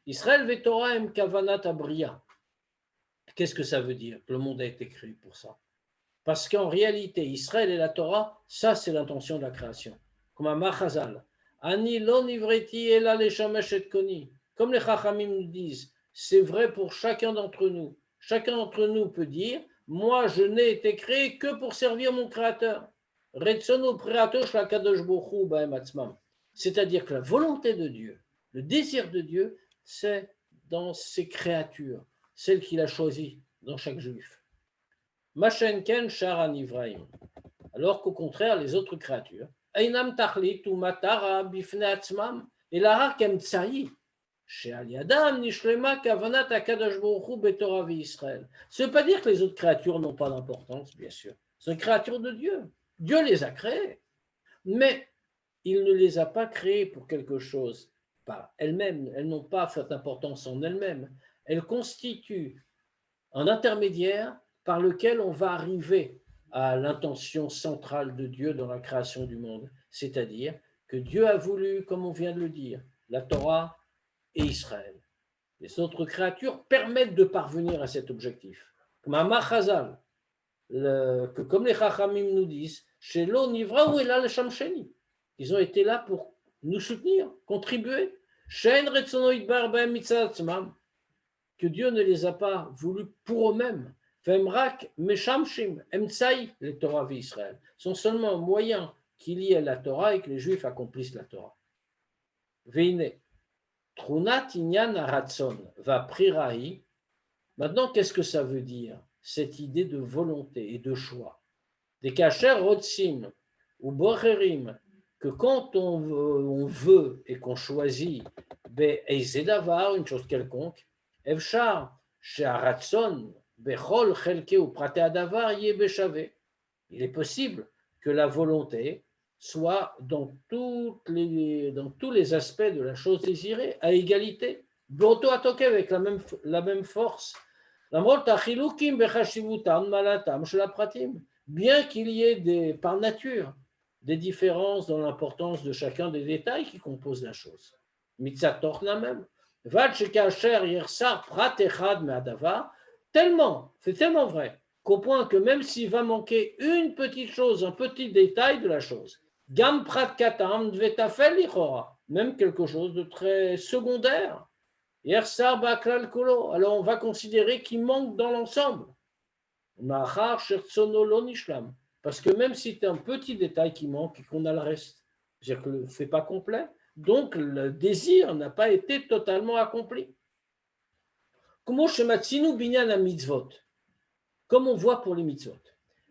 Israël ve Torah em kavanat abriya. Qu'est-ce que ça veut dire, que le monde a été créé pour ça? Parce qu'en réalité, Israël et la Torah, ça, c'est l'intention de la création. Comme un Machazal. Ani lo nivreti ela leshamesh et koni. Comme les Chachamim nous disent, c'est vrai pour chacun d'entre nous. Chacun d'entre nous peut dire, moi, je n'ai été créé que pour servir mon Créateur. C'est-à-dire que la volonté de Dieu, le désir de Dieu, c'est dans ses créatures, celles qu'il a choisies dans chaque juif. Mashenken sharan Ivraim. Alors qu'au contraire, les autres créatures, Einam tachlit ou matara bifne atzmam, et la kem tsaï. Ça ne veut pas dire que les autres créatures n'ont pas d'importance, bien sûr. C'est une créature de Dieu. Dieu les a créées. Mais il ne les a pas créées pour quelque chose par elles-mêmes. Elles n'ont pas cette importance en elles-mêmes. Elles constituent un intermédiaire par lequel on va arriver à l'intention centrale de Dieu dans la création du monde. C'est-à-dire que Dieu a voulu, comme on vient de le dire, la Torah et Israël. Les autres créatures permettent de parvenir à cet objectif. Comme Amar Chazal, que comme les Chachamim nous disent, chez l'eau nivra ou là le Shamsheni. Ils ont été là pour nous soutenir, contribuer. Que Dieu ne les a pas voulus pour eux-mêmes. Femrak meshamshim emtsaï les Torah d'Israël sont seulement un moyen qu'il y ait la Torah et que les Juifs accomplissent la Torah. Veine. Trunat inyan haratson va prirahi. Maintenant, qu'est-ce que ça veut dire, cette idée de volonté et de choix? Des kacher rotsim ou bocherim, que quand on veut et qu'on choisit, eizedavar, une chose quelconque, evshar sheharatson bechol chelke ou prate adavar yé beshave. Il est possible que la volonté soit dans tous les aspects de la chose désirée, à égalité, broto atoke avec la même force. Bien qu'il y ait par nature des différences dans l'importance de chacun des détails qui composent la chose. Mitzatorna même. Tellement, c'est tellement vrai, qu'au point que même s'il va manquer une petite chose, un petit détail de la chose, Gam prat katam dvetafel lichora, même quelque chose de très secondaire. Yersar baklal kolo, alors on va considérer qu'il manque dans l'ensemble. Mahar shertsono lo nishlam, parce que même si c'est un petit détail qui manque et qu'on a le reste, c'est-à-dire que le fait pas complet, donc le désir n'a pas été totalement accompli. Como shematzinu binyan ha mitzvot, comme on voit pour les mitzvot.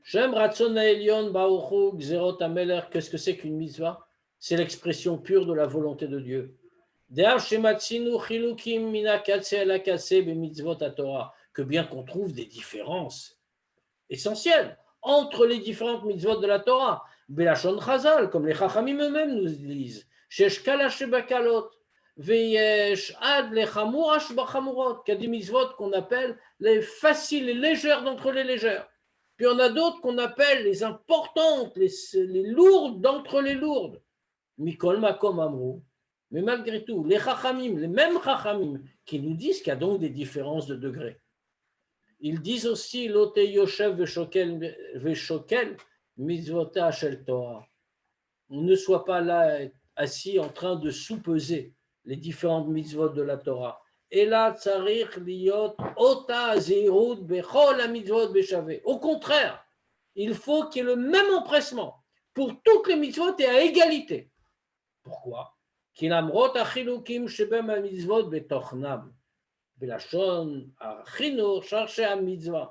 Shem Ratzon Ha'elyon Baruchu Gzerot HaMelech, qu'est-ce que c'est qu'une mitzvah? C'est l'expression pure de la volonté de Dieu. De'av Shematzinu Chilukim Mina Katse Ela Katse B'mitzvot HaTorah, que bien qu'on trouve des différences essentielles entre les différentes mitzvot de la Torah, Belashon Chazal, comme les Chachamim eux-mêmes nous disent, Shesh Kala Shebakalot, Veyesh Ad Lechamur Ashbachamurot, qu'il y a des mitzvot qu'on appelle les faciles et légères d'entre les légères. Puis on a d'autres qu'on appelle les importantes, les lourdes d'entre les lourdes. Mikol makom amrou. Mais malgré tout, les chachamim, les mêmes chachamim, qui nous disent qu'il y a donc des différences de degrés. Ils disent aussi lote yoshev veshokel mitzvota shel Torah. On ne soit pas là assis en train de sous-peser les différentes mitzvot de la Torah. Au contraire, il faut qu'il y ait le même empressement pour toutes les mitzvot et à égalité. Pourquoi? כי למרות החילוקים שבין המצוות בתוכנם, בלשון החינוך, שורשי המצווה,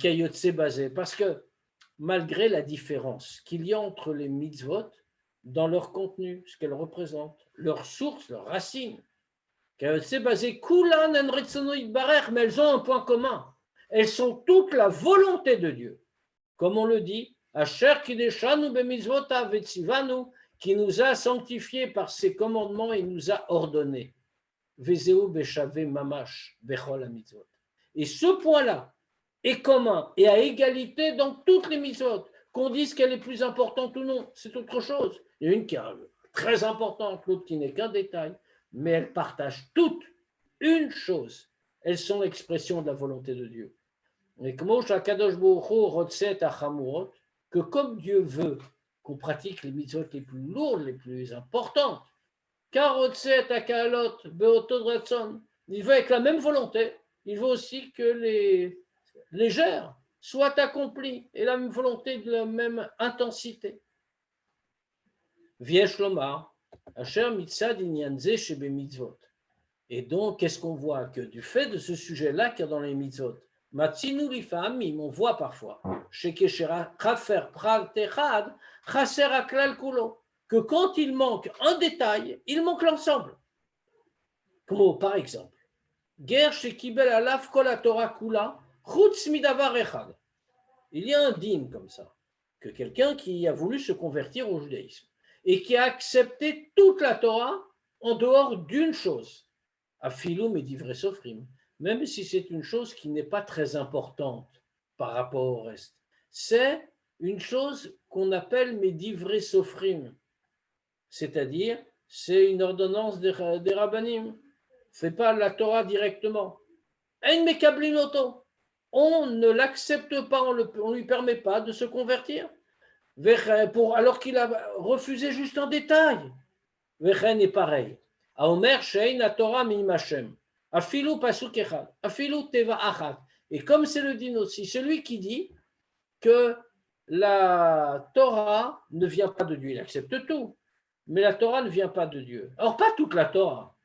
כיוצא בזה, parce que malgré la différence qu'il y a entre les mitzvot dans leur contenu, ce qu'elles représentent, leur source, leurs racines, כיוצא בזה, כולן הן רצונו יתברך, mais elles ont un point commun. Elles sont toute la volonté de Dieu. Comme on le dit, Asher kideshanu b'mitzvotav vetzivanu, qui nous a sanctifiés par ses commandements et nous a ordonnés. Vezeu beshave mamash bechol hamitzvot. Et ce point-là est commun et à égalité dans toutes les mitzvot. Qu'on dise qu'elle est plus importante ou non, c'est autre chose. Il y a une qui est très importante, l'autre qui n'est qu'un détail, mais elles partagent toutes une chose. Elles sont l'expression de la volonté de Dieu. Et que comme Dieu veut qu'on pratique les mitzvot les plus lourdes, les plus importantes, car il veut avec la même volonté, il veut aussi que les légères soient accomplies et la même volonté de la même intensité. Viesh lomar, asher mitzad inyan ze shebe mitzvot. Et donc, qu'est-ce qu'on voit? Que du fait de ce sujet-là qu'il y a dans les mitzvot, Matzinu lifamim, on voit parfois, que quand il manque un détail, il manque l'ensemble. Comme par exemple, Ger shekibel alaf kol haTorah kula, chutz midavar echad. Il y a un dîme comme ça, que quelqu'un qui a voulu se convertir au judaïsme et qui a accepté toute la Torah en dehors d'une chose, afilum et divrei sofrim, même si c'est une chose qui n'est pas très importante par rapport au reste. C'est une chose qu'on appelle mes divrei sofrim, c'est-à-dire c'est une ordonnance des rabbanim. Fait pas la Torah directement. On ne l'accepte pas, on ne lui permet pas de se convertir. Alors qu'il a refusé juste un détail. Vechen est pareil. Aomer shein Torah mi Hashem. Afilu pasuk echad. Afilu teva achat. Et comme c'est le din aussi, celui qui dit que la Torah ne vient pas de Dieu, il accepte tout, mais la Torah ne vient pas de Dieu. Alors pas toute la Torah,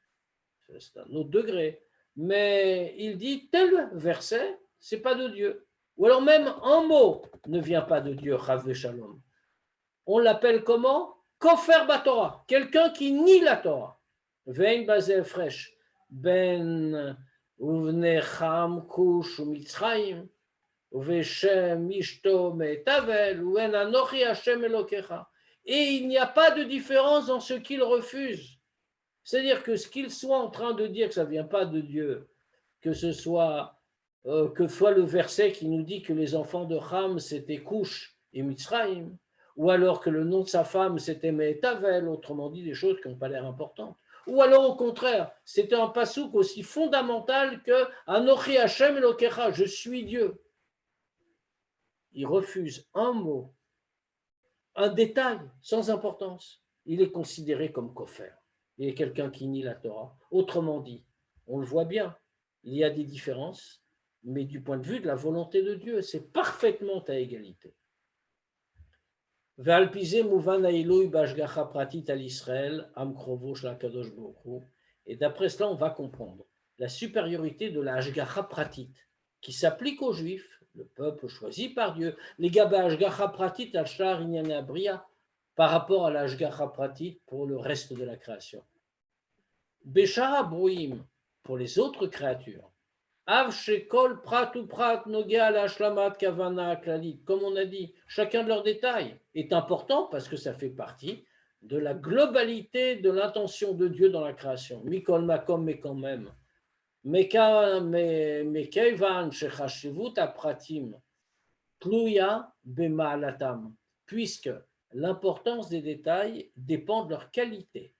c'est un autre degré, mais il dit tel verset, c'est pas de Dieu. Ou alors même un mot ne vient pas de Dieu, Chav Shalom. On l'appelle comment? Kofer Batorah, quelqu'un qui nie la Torah. Vein bazel fresh, ben uvnecham kush umitzrayim, uveshem ishto me'tavel, uen anochi Hashem elokecha. Et il n'y a pas de différence dans ce qu'il refuse. C'est-à-dire que ce qu'il soit en train de dire que ça ne vient pas de Dieu, que ce soit le verset qui nous dit que les enfants de Ham c'était Cush et Mitzrayim, ou alors que le nom de sa femme c'était Me'etavel, autrement dit des choses qui n'ont pas l'air importantes. Ou alors au contraire, c'était un pasouk aussi fondamental que Anochi Hashem Elokecha, je suis Dieu. Il refuse un mot, un détail sans importance. Il est considéré comme kofer. Il y a quelqu'un qui nie la Torah. Autrement dit, on le voit bien, il y a des différences, mais du point de vue de la volonté de Dieu, c'est parfaitement à égalité. Et d'après cela, on va comprendre la supériorité de la Hashgacha pratit qui s'applique aux Juifs, le peuple choisi par Dieu, les gaba Hashgacha pratit al-shar inyane abriya, par rapport à la Hashgacha pratit pour le reste de la création. Beshara Brouim, pour les autres créatures. Av shekol prat ou prat nogea la shlamat kavana klalit. Comme on a dit, chacun de leurs détails est important parce que ça fait partie de la globalité de l'intention de Dieu dans la création. Mikol makom, mais quand même. Mekeivan shechashivut apratim tluya bema'alatam. Puisque l'importance des détails dépend de leur qualité.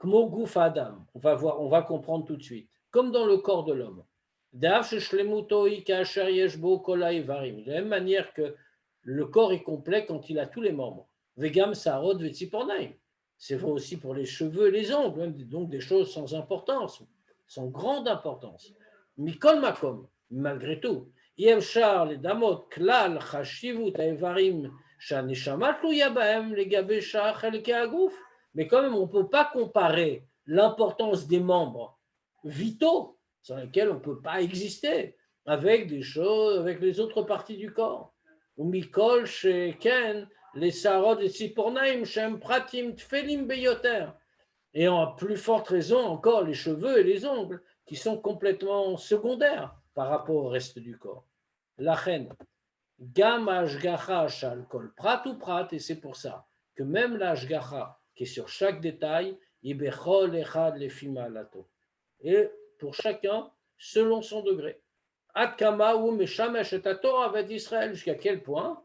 Kmo guf adam, on va comprendre tout de suite. Comme dans le corps de l'homme. De la même manière que le corps est complet quand il a tous les membres. Vegam sarod vetsipornaim. C'est vrai aussi pour les cheveux et les ongles, même donc des choses sans importance, sans grande importance. Mikol makom, malgré tout. Yevshar les damot klal chashivut aivarim shaneshama tluya bahem legabe shar chelke aguf. Mais quand même, on ne peut pas comparer l'importance des membres vitaux, sans lesquels on ne peut pas exister, avec des choses, avec les autres parties du corps. Ou Mikol, chez Ken, les Sarod et Sipornaim, Shem Pratim, Tfelim Beyoter. Et en plus forte raison encore les cheveux et les ongles, qui sont complètement secondaires par rapport au reste du corps. La reine, Gam Ashgacha Shal Kol Prat ou Prat, et c'est pour ça que même l'Ashgacha, qui est sur chaque détail, Ibechol Echad Lefima Lato. Et pour chacun, selon son degré. Ad Kama ou Meshamesh et Torah avec Israël, jusqu'à quel point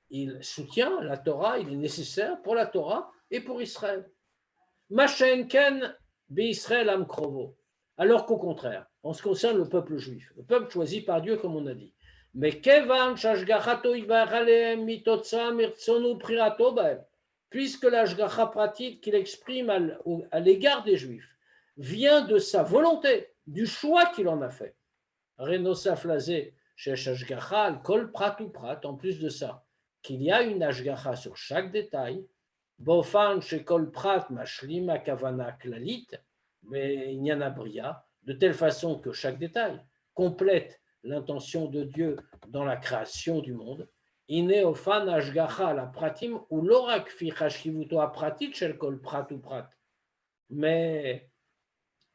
il soutient la Torah, il est nécessaire pour la Torah et pour Israël. Machenken Israël Amkrovo. Alors qu'au contraire, en ce qui concerne le peuple juif, le peuple choisi par Dieu, comme on a dit, mais Kevan Shashgachato Ibaralem Mitotsa Mirtsonu Prirato Baem, puisque l'Ashgacha pratique qu'il exprime à l'égard des juifs vient de sa volonté, du choix qu'il en a fait. Renosaf Lazé, Shesh Ashgacha, al Kol Prat ou Prat, en plus de ça, qu'il y a une Ashgacha sur chaque détail. Bofan shekol prat mashlima kavana klalit, mais il y en a bria, de telle façon que chaque détail complète l'intention de Dieu dans la création du monde. Ine ofan ashgacha la pratim ou lorak fi chashkivuto a pratit shel kol prat ou prat. Mais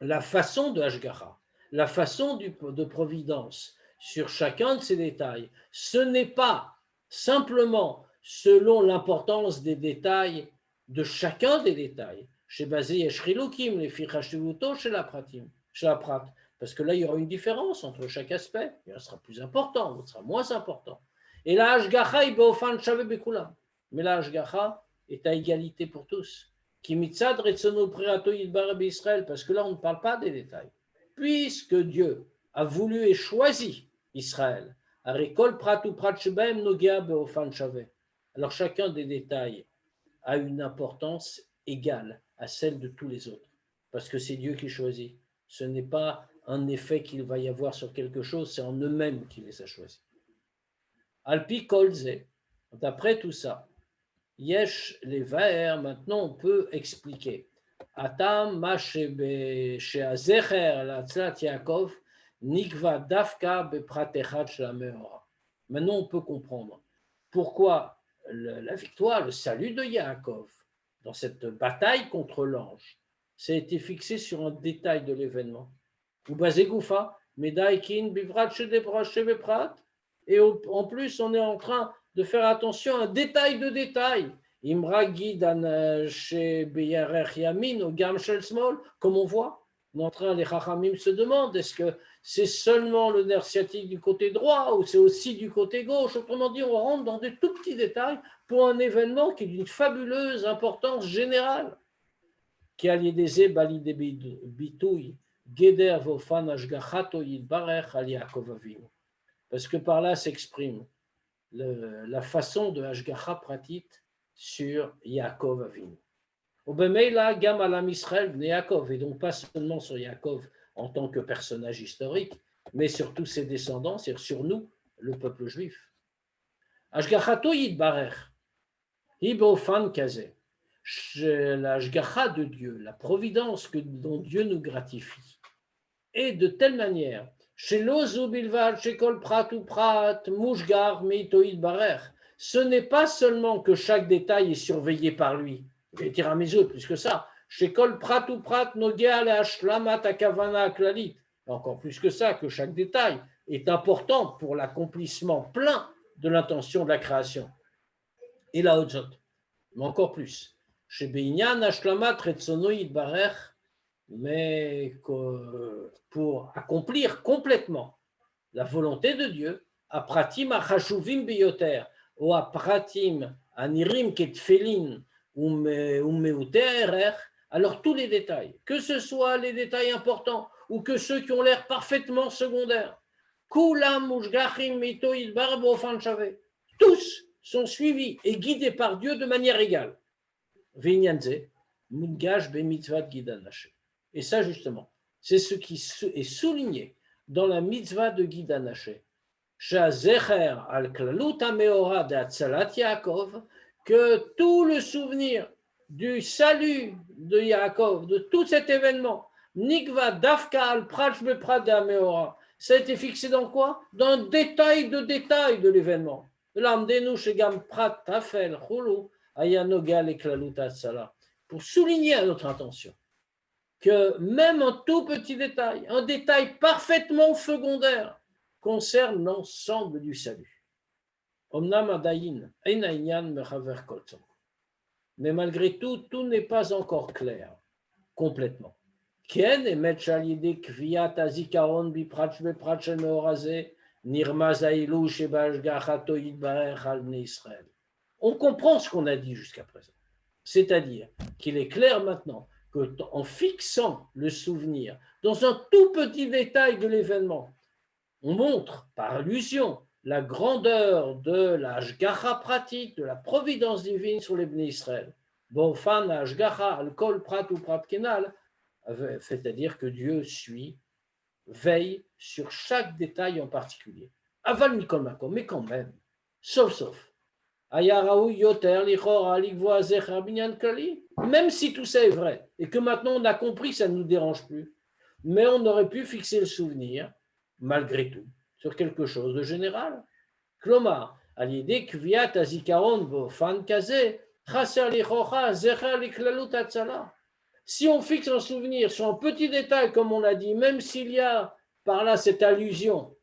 la façon de ashgacha, la façon de providence sur chacun de ces détails, ce n'est pas simplement selon l'importance des détails de chacun des détails. Chez Bazé et Shrilukim, les Fichashtuvuto, chez la Prat. Parce que là, il y aura une différence entre chaque aspect. Il sera plus important, l'autre sera moins important. Et la Ashgacha, il beofan shave bekulam. Mais la Ashgacha est à égalité pour tous. Kimitzad retsono prirato yidbar Israël, parce que là, on ne parle pas des détails. Puisque Dieu a voulu et choisi Israël, Arikol prat ou prat shebem nogea beofan shave. Alors chacun des détails a une importance égale à celle de tous les autres, parce que c'est Dieu qui choisit. Ce n'est pas un effet qu'il va y avoir sur quelque chose, c'est en eux-mêmes qu'il les a choisis. Alpi kolze, d'après tout ça, yesh les vaer, maintenant on peut expliquer. Atam ma sheazecher l'atzat Yaakov nikva dafka bepratechat shlamehora. Maintenant on peut comprendre pourquoi la victoire, le salut de Yaakov dans cette bataille contre l'ange, ça a été fixé sur un détail de l'événement. Et en plus, on est en train de faire attention à un détail de détail. Comme on voit, on est en train, les Chachamim se demandent, est-ce que c'est seulement le nerf sciatique du côté droit ou c'est aussi du côté gauche? Autrement dit, on rentre dans des tout petits détails pour un événement qui est d'une fabuleuse importance générale. Qui a l'idée balide bitouille, geder vofan ashgachato yidbarech al Yaakov Avinu. Parce que par là s'exprime la façon de Ashgacha pratique sur Yaakov Avinu. Obemeila gam alam Israël bnei Yaakov, et donc pas seulement sur Yaakov en tant que personnage historique, mais sur tous ses descendants, c'est-à-dire sur nous, le peuple juif. Ashgachato yidbarech, hibofan kazeh. L'ashgacha de Dieu, la providence dont Dieu nous gratifie, et de telle manière, chez l'ozu bilvad, chez kol prat ou prat, mouchgar, meitoïd barer, ce n'est pas seulement que chaque détail est surveillé par lui, et tiramisu, plus que ça, chez kol prat ou prat, nogea le hashlamat akavana klalit, encore plus que ça, que chaque détail est important pour l'accomplissement plein de l'intention de la création. Et la hotzot, mais encore plus. Chez Beinyan Ashlamat Retsono Yitbarech, mais pour accomplir complètement la volonté de Dieu, à pratim achashuvim biyoter, ou à pratim anirim ketfelin ou meuter, alors tous les détails, que ce soit les détails importants ou que ceux qui ont l'air parfaitement secondaires, kulam ushgachim mito yitbar bofan shave, tous sont suivis et guidés par Dieu de manière égale. Et ça, justement, c'est ce qui est souligné dans la mitzvah de Gidan Haché. Que tout le souvenir du salut de Yaakov, de tout cet événement, Nikva Dafka al Prach Beprada Meora, ça a été fixé dans quoi? Dans un détail de l'événement. Pour souligner à notre intention que même un tout petit détail, un détail parfaitement secondaire, concerne l'ensemble du salut. Mais malgré tout, tout n'est pas encore clair, complètement. On comprend ce qu'on a dit jusqu'à présent. C'est-à-dire qu'il est clair maintenant qu'en fixant le souvenir dans un tout petit détail de l'événement, on montre par allusion la grandeur de la Hashgacha pratique, de la providence divine sur les Bnei Israël. Bofan Hashgacha al kol prat ou prat kenal, c'est-à-dire que Dieu suit, veille sur chaque détail en particulier. Aval Mikol Makom, mais quand même, sauf. Même si tout ça est vrai, et que maintenant on a compris que ça ne nous dérange plus, mais on aurait pu fixer le souvenir, malgré tout, sur quelque chose de général. Klomar, à l'idée kviat azikaron bofan kaze, chaser lichocha zecher liklalut atzala. Si on fixe un souvenir sur un petit détail, comme on l'a dit, même s'il y a par là cette allusion,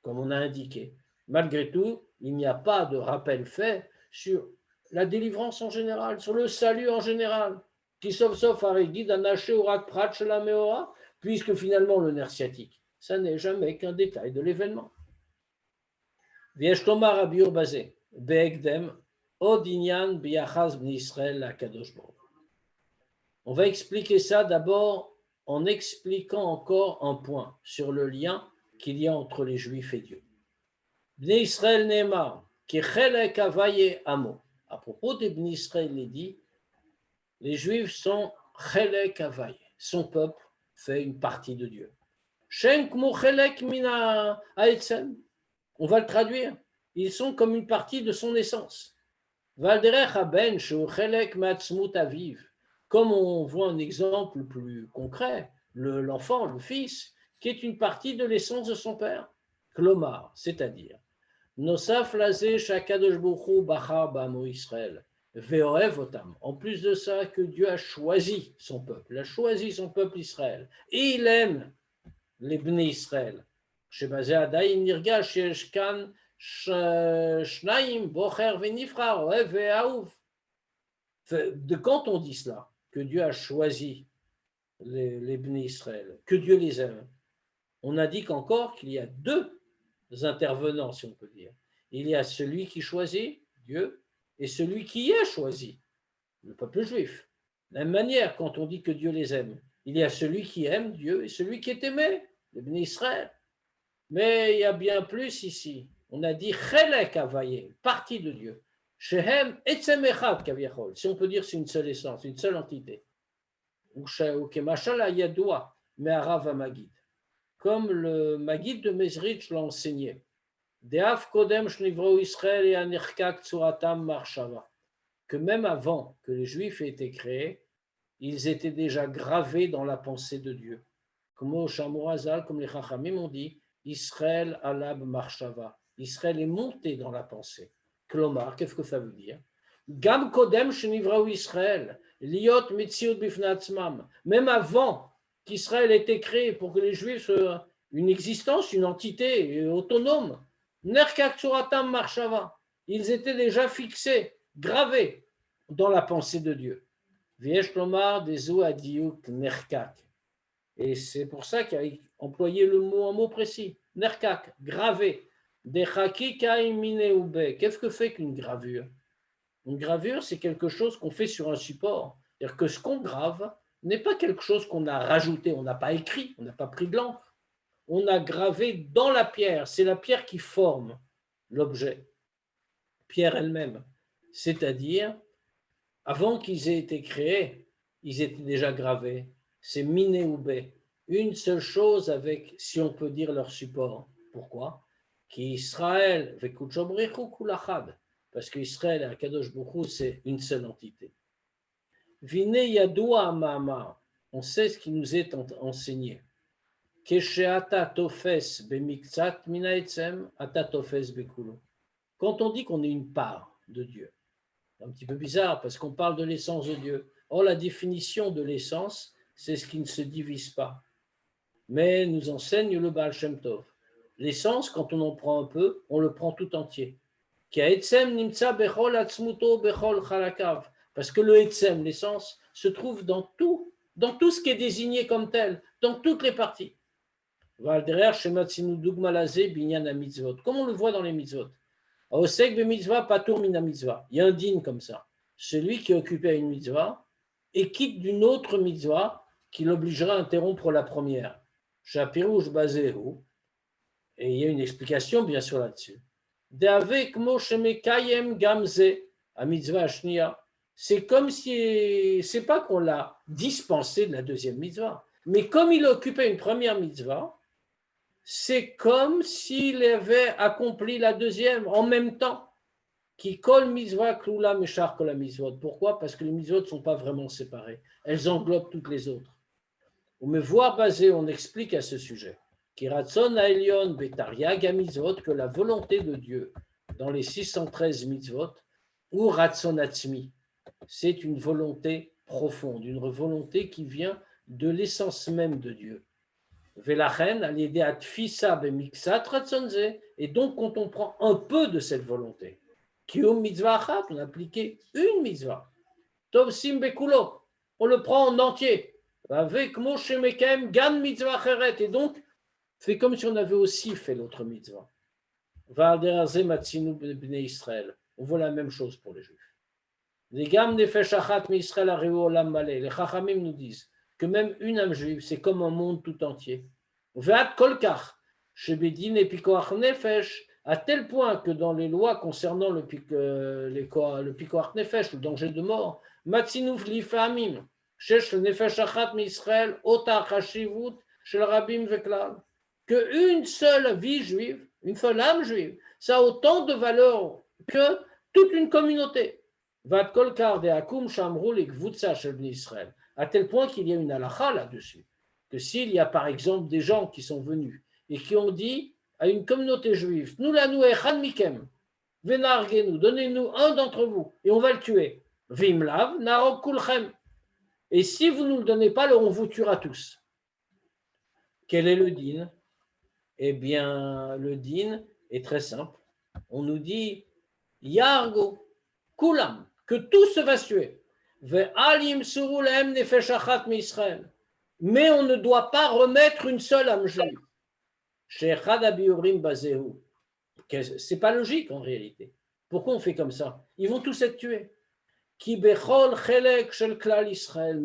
comme on a indiqué, malgré tout, il n'y a pas de rappel fait sur la délivrance en général, sur le salut en général, qui sauf Arigid Anaché Urak Pratch la Meora, puisque finalement le nerf sciatique, ça n'est jamais qu'un détail de l'événement. Viesh Tomar Abur Bazé, Beekdem, Odinyan Biachaz Bnisrael la Kadosh Baruch. On va expliquer ça d'abord en expliquant encore un point sur le lien qu'il y a entre les Juifs et Dieu. Bnei Israël Neymar, qui chelek avaye amo. À propos des Bnei Israël, il est dit, les Juifs sont chelek avaye. Son peuple fait une partie de Dieu. Shen kmu chelek mina haetzem. On va le traduire. Ils sont comme une partie de son essence. Valderech haben shu chelek matzmut aviv. Comme on voit un exemple plus concret, l'enfant, le fils, qui est une partie de l'essence de son père. Klomar, c'est-à-dire, Nosaf lazé shakadosh bochu bachar bamo Israël, veorev otam. En plus de ça, que Dieu a choisi son peuple, Israël, et il aime les Bnei Israël. Shebazé adayin nirgash sheshkan shnaim bocher venifra oev ve'aouv. De quand on dit cela, que Dieu a choisi les Bnei Israël, que Dieu les aime, on indique encore qu'il y a deux intervenants, si on peut dire. Il y a celui qui choisit, Dieu, et celui qui est choisi, le peuple juif. De la même manière, quand on dit que Dieu les aime, il y a celui qui aime Dieu et celui qui est aimé, le Bnei Israël. Mais il y a bien plus ici. On a dit chelek avaye, partie de Dieu. Shehem etzem echad kaviachol. Si on peut dire c'est une seule essence, une seule entité. Ou kemashal hayadoua me'arav hamagid. Comme le Maguid de Mezrich l'a enseigné. Que même avant que les Juifs aient été créés, ils étaient déjà gravés dans la pensée de Dieu. Comme les Chachamim ont dit, Israël alab marshava. Israël est monté dans la pensée. Klomar, qu'est-ce que ça veut dire? Gam kodem shenivrau Israël, liot mitziut bifnatzmam. Même avant qu'Israël ait été créé pour que les Juifs soient une existence, une entité autonome, nerkak tsuratam marshava. Ils étaient déjà fixés, gravés dans la pensée de Dieu. Viesh klomar dezu adiuk nerkak. Et c'est pour ça qu'il a employé le mot, un mot précis. Nerkak, gravé. Qu'est-ce que fait qu'une gravure? Une gravure, c'est quelque chose qu'on fait sur un support. C'est-à-dire que ce qu'on grave n'est pas quelque chose qu'on a rajouté, on n'a pas écrit, on n'a pas pris de l'encre. On a gravé dans la pierre. C'est la pierre qui forme l'objet. Pierre elle-même. C'est-à-dire, avant qu'ils aient été créés, ils étaient déjà gravés. C'est miné ou bé. Une seule chose avec, si on peut dire, leur support. Pourquoi? Qu'Israël, parce qu'Israël et Akadosh Baruch Hu, c'est une seule entité. Vine yadoua ma'amar. On sait ce qui nous est enseigné. Kesheata tofes bemiktsat minaetzem ata tofes bekulo. Quand on dit qu'on est une part de Dieu, c'est un petit peu bizarre parce qu'on parle de l'essence de Dieu. Or, la définition de l'essence, c'est ce qui ne se divise pas. Mais nous enseigne le Baal Shem Tov. L'essence, quand on en prend un peu, on le prend tout entier. Parce que le Etzem, l'essence, se trouve dans tout ce qui est désigné comme tel, dans toutes les parties. Comme on le voit dans les mitzvot. Il y a un din comme ça. Celui qui est occupé à une mitzvah et quitte d'une autre mitzvah qui l'obligera à interrompre la première. Shapirouj Bazéhu. Et il y a une explication bien sûr là-dessus. C'est comme si, c'est pas qu'on l'a dispensé de la deuxième mitzvah, mais comme il occupait une première mitzvah, c'est comme s'il avait accompli la deuxième en même temps. Qui kol mitzvah kloula meshar kol mitzvot. Pourquoi? Parce que les mitzvot ne sont pas vraiment séparées. Elles englobent toutes les autres. Au me voir basé, on explique à ce sujet Kiratson Aelion Betaria Gamizvot, que la volonté de Dieu dans les 613 mitzvot, ou Ratson Atzmi, c'est une volonté profonde, une volonté qui vient de l'essence même de Dieu. Velachen, à l'idée Atfisa Bemixat Ratzonze, et donc quand on prend un peu de cette volonté, Kiom mitzvah achat, on a appliqué une mitzvah. Tov sim bekulo, on le prend en entier. Avec Moshe Mekem, gan mitzvah cheret, et donc c'est comme si on avait aussi fait l'autre mitzvah. Va'alderazé matzinu bnei Israël. On voit la même chose pour les Juifs. Les gam nefesh achat mi Israël arrivent au olam malé. Les chachamim nous disent que même une âme juive, c'est comme un monde tout entier. Ve'at kolkach shebedin et pikoach nefesh, à tel point que dans les lois concernant le pikoach nefesh, le danger de mort, matzinu lifamim shesh nefesh achat mi Israël ota chashivut shel rabim veklal. Qu'une seule vie juive, une seule âme juive, ça a autant de valeur que toute une communauté. À tel point qu'il y a une halakha là-dessus, que s'il y a par exemple des gens qui sont venus et qui ont dit à une communauté juive, nous la nous echan mikem, venargenu, donnez-nous un d'entre vous et on va le tuer. Vimlav narok kulchem. Et si vous ne nous le donnez pas, alors on vous tuera tous. Quel est le din? Eh bien, le din est très simple. On nous dit Yargo, Kulam, que tout se va tuer. Mais on ne doit pas remettre une seule âme juive. C'est pas logique en réalité. Pourquoi on fait comme ça? Ils vont tous être tués. Mais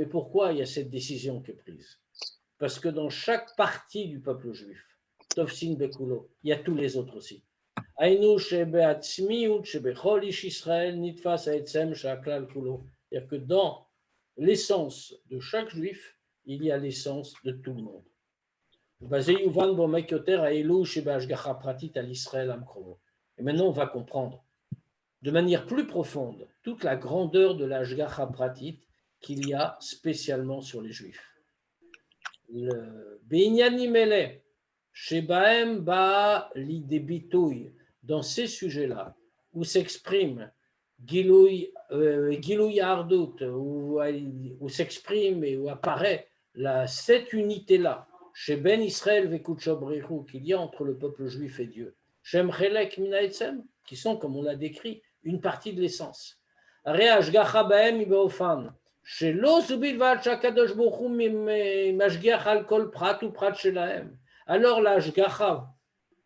pourquoi il y a cette décision qui est prise? Parce que dans chaque partie du peuple juif, Tovsin Bekulo, il y a tous les autres aussi. C'est-à-dire que dans l'essence de chaque juif, il y a l'essence de tout le monde. Et maintenant, on va comprendre de manière plus profonde toute la grandeur de la Hashgacha Pratit qu'il y a spécialement sur les juifs. Le Beinyanim Eleh, Shebaem Ba Lidebitouy, dans ces sujets-là, où s'exprime Gilouy Ardut, où s'exprime et où apparaît cette unité-là, chez Ben Israël Vekutchobrihu, qu'il y a entre le peuple juif et Dieu, Shem Chelek Minaetzem, qui sont, comme on l'a décrit, une partie de l'essence. Reach Gacha Baem Ibaofan. Alors la Hashgacha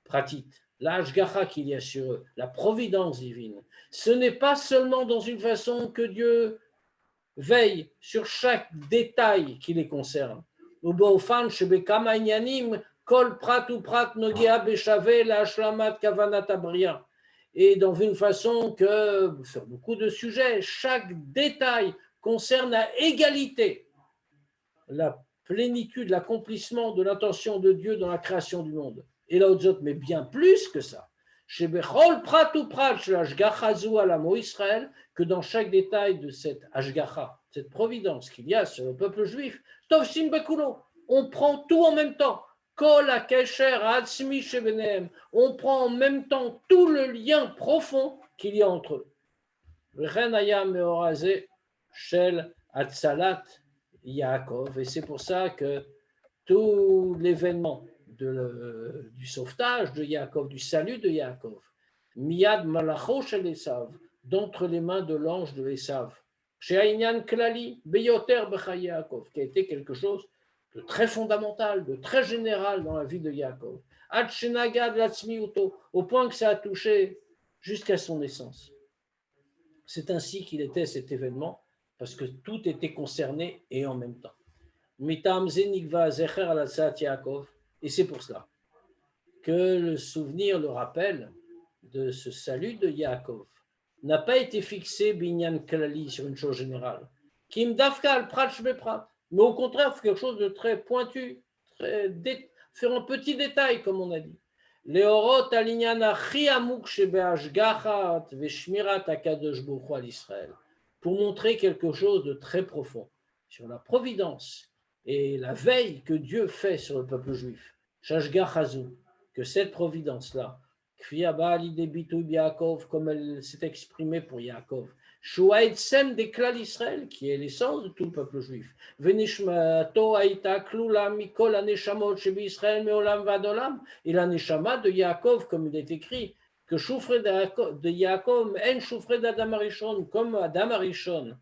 pratit, la Hashgacha qu'il y a sur eux, la providence divine, ce n'est pas seulement dans une façon que Dieu veille sur chaque détail qui les concerne. Et dans une façon que, sur beaucoup de sujets, chaque détail concerne à égalité la plénitude, l'accomplissement de l'intention de Dieu dans la création du monde. Et là, autres, mais bien plus que ça. Que dans chaque détail de cette Hashgacha, cette providence qu'il y a sur le peuple juif, Tovsin Bekulo, on prend tout en même temps. Kol HaKesher HaAtzmi Shebenehem, on prend en même temps tout le lien profond qu'il y a entre eux. V'chen haya meorazeh shel Hatzalat Yaakov, et c'est pour ça que tout l'événement du sauvetage de Yaakov, du salut de Yaakov, Miyad Malacho shel Esav, d'entre les mains de l'ange de Esav, chez Aïnyan Klali, Beyoter B'chai Yaakov, qui a été quelque chose de très fondamental, de très général dans la vie de Yaakov, Ad Shenagad Latzmiuto, au point que ça a touché jusqu'à son naissance. C'est ainsi qu'il était cet événement, parce que tout était concerné et en même temps. Mitam Zenikva Zecher Alatzat Yaakov, et c'est pour cela que le souvenir, le rappel de ce salut de Yaakov n'a pas été fixé binyan klali sur une chose générale, kim dafkal prat shbeprat, mais au contraire quelque chose de très pointu, faire un petit détail comme on a dit. Leorot alinyan achi amuk shebeashgachat veshmirat hakadosh baruch hu al Israël, pour montrer quelque chose de très profond sur la providence et la veille que Dieu fait sur le peuple juif. Shashgachazu, que cette providence-là, comme elle s'est exprimée pour Yaakov, Shuaïtsem des clals Israël, qui est l'essence de tout le peuple juif. Venishmato aïta klula mikol aneshamot shebi Israël meolam vadolam. Et l'aneshama de Yaakov, comme il est écrit, que Shufre de Yaakov, en Shufre d'Adam Arishon, comme Adam Arishon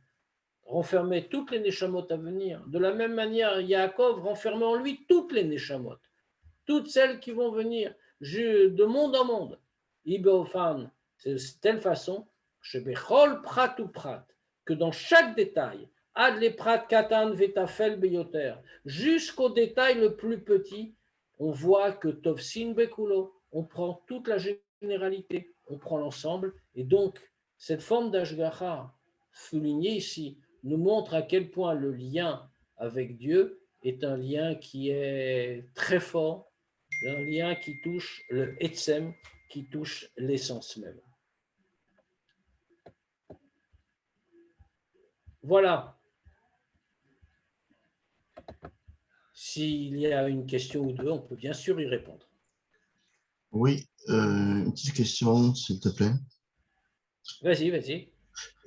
renfermait toutes les neshamot à venir. De la même manière, Yaakov renfermait en lui toutes les neshamot, toutes celles qui vont venir de monde en monde. Ibeofan, c'est de telle façon que dans chaque détail, ad le prat katan vetafel beyoter, jusqu'au détail le plus petit, on voit que tovsin bekulo, on prend toute la généralité, on prend l'ensemble, et donc cette forme d'ashgacha soulignée ici nous montre à quel point le lien avec Dieu est un lien qui est très fort, un lien qui touche le etzem, qui touche l'essence même. Voilà. S'il y a une question ou deux, on peut bien sûr y répondre. Oui, une petite question, s'il te plaît. Vas-y, vas-y.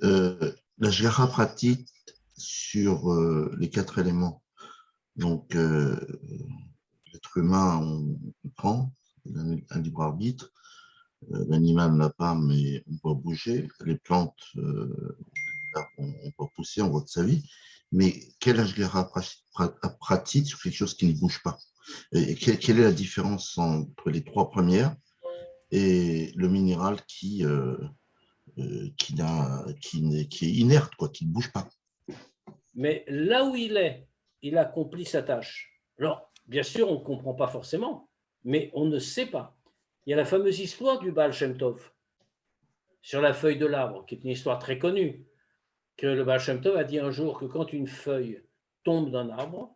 La shgacha pratique sur les 4 éléments. Donc, l'être humain, on prend un libre arbitre. L'animal n'a pas, mais on peut bouger. Les plantes, on peut pousser, on voit de sa vie. Mais quelle ashgacha pratique sur quelque chose qui ne bouge pas? Et quelle est la différence entre les 3 premières et le minéral qui est inerte, quoi, qui ne bouge pas? Mais là où il accomplit sa tâche. Alors, bien sûr, on ne comprend pas forcément, mais on ne sait pas. Il y a la fameuse histoire du Baal Shem Tov sur la feuille de l'arbre, qui est une histoire très connue, que le Baal Shem Tov a dit un jour que quand une feuille tombe d'un arbre,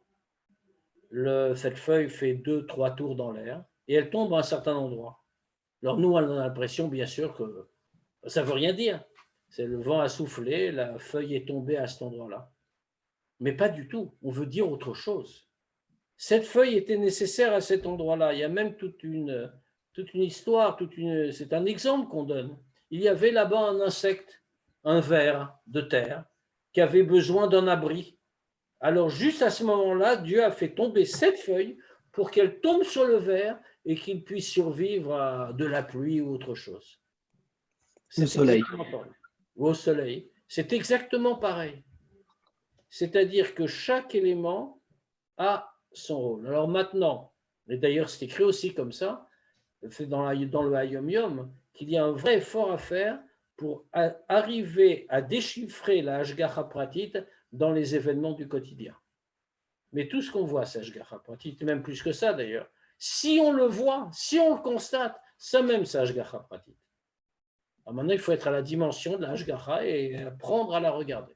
cette feuille fait 2-3 tours dans l'air et elle tombe à un certain endroit. Alors nous, on a l'impression, bien sûr, que ça ne veut rien dire. C'est le vent a soufflé, la feuille est tombée à cet endroit-là. Mais pas du tout. On veut dire autre chose. Cette feuille était nécessaire à cet endroit-là. Il y a même toute une histoire, c'est un exemple qu'on donne. Il y avait là-bas un insecte, un ver de terre, qui avait besoin d'un abri. Alors juste à ce moment-là, Dieu a fait tomber cette feuille pour qu'elle tombe sur le ver et qu'il puisse survivre à de la pluie ou autre chose. Au soleil. Ou au soleil. C'est exactement pareil. C'est-à-dire que chaque élément a son rôle. Alors maintenant, et d'ailleurs c'est écrit aussi comme ça, c'est dans le Hayom Yom, qu'il y a un vrai effort à faire pour arriver à déchiffrer la Hashgacha Pratit dans les événements du quotidien. Mais tout ce qu'on voit, c'est Hashgacha Pratit, même plus que ça d'ailleurs. Si on le voit, si on le constate, ça même, c'est Hashgacha Pratit. Alors maintenant, il faut être à la dimension de la Hashgacha et apprendre à la regarder.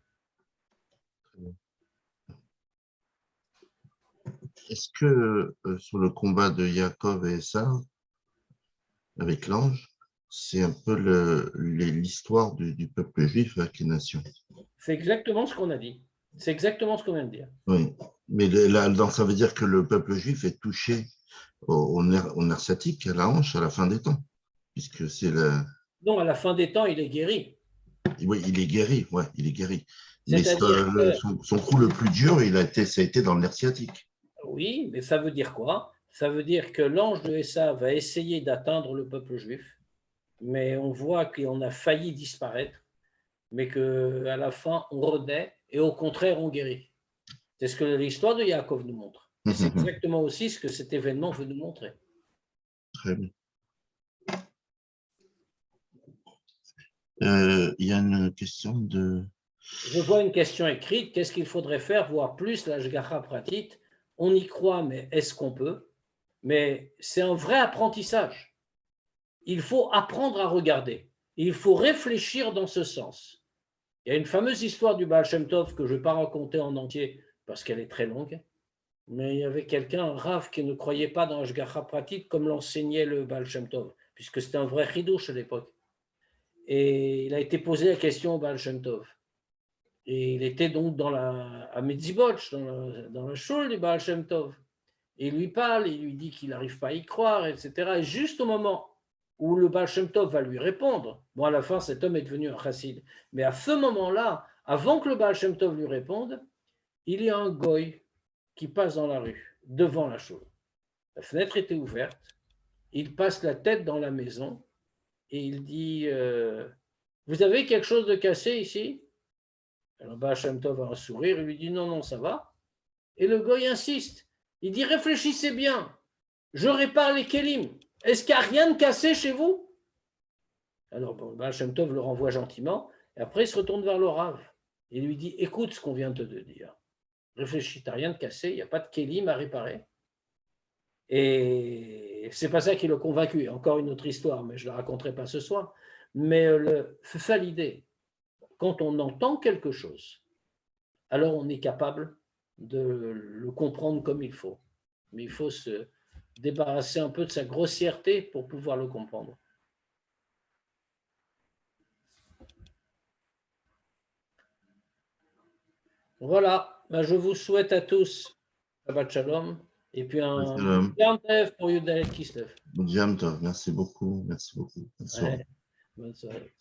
Est-ce que sur le combat de Yaakov et Esav, avec l'ange, c'est un peu l'histoire du peuple juif avec les nations? C'est exactement ce qu'on a dit. C'est exactement ce qu'on vient de dire. Oui, mais là, donc, ça veut dire que le peuple juif est touché au nerf sciatique, à la hanche, à la fin des temps, puisque c'est le… Non, à la fin des temps, il est guéri. Oui, il est guéri, ouais, il est guéri. Mais C'est-à-dire que, son coup le plus dur, ça a été dans le nerf sciatique. oui, mais ça veut dire quoi? Ça veut dire que l'ange de Esav va essayer d'atteindre le peuple juif, mais on voit qu'on a failli disparaître, mais qu'à la fin, on renaît et au contraire, on guérit. C'est ce que l'histoire de Yaakov nous montre. Et c'est exactement aussi ce que cet événement veut nous montrer. Très bien. Il y a une question de… Je vois une question écrite. Qu'est-ce qu'il faudrait faire, voire plus, la Shgacha Pratit? On y croit, mais est-ce qu'on peut? Mais c'est un vrai apprentissage. Il faut apprendre à regarder. Il faut réfléchir dans ce sens. Il y a une fameuse histoire du Baal Shem Tov que je ne vais pas raconter en entier parce qu'elle est très longue. Mais il y avait quelqu'un, un Rav, qui ne croyait pas dans Ashgacha Pratit comme l'enseignait le Baal Shem Tov, puisque c'était un vrai chidouche à l'époque. Et il a été posé la question au Baal Shem Tov. Et il était donc à Medzibotch, dans la choule du Baal Shem Tov. Et il lui parle, il lui dit qu'il n'arrive pas à y croire, etc. Et juste au moment où le Baal Shem Tov va lui répondre, bon, à la fin, cet homme est devenu un chassid, mais à ce moment-là, avant que le Baal Shem Tov lui réponde, il y a un goy qui passe dans la rue, devant la choule. La fenêtre était ouverte, il passe la tête dans la maison et il dit vous avez quelque chose de cassé ici? Alors Baal Shem Tov a un sourire, il lui dit non, non, ça va. Et le goy insiste, il dit réfléchissez bien, je répare les kelim, est-ce qu'il n'y a rien de cassé chez vous? Alors bon, Baal Shem Tov le renvoie gentiment, et après il se retourne vers le Rav. Il lui dit écoute ce qu'on vient de te dire, réfléchis, tu n'as rien de cassé, il n'y a pas de kelim à réparer. Et c'est pas ça qui l'a convaincu. Encore une autre histoire, mais je ne la raconterai pas ce soir. Mais c'est ça l'idée. Quand on entend quelque chose, alors on est capable de le comprendre comme il faut. Mais il faut se débarrasser un peu de sa grossièreté pour pouvoir le comprendre. Voilà, ben, je vous souhaite à tous Shabbat Shalom et puis un bien rêve pour Yudaël Kislev. Merci beaucoup. Merci beaucoup. Bonne soirée. Ouais, bonne soirée.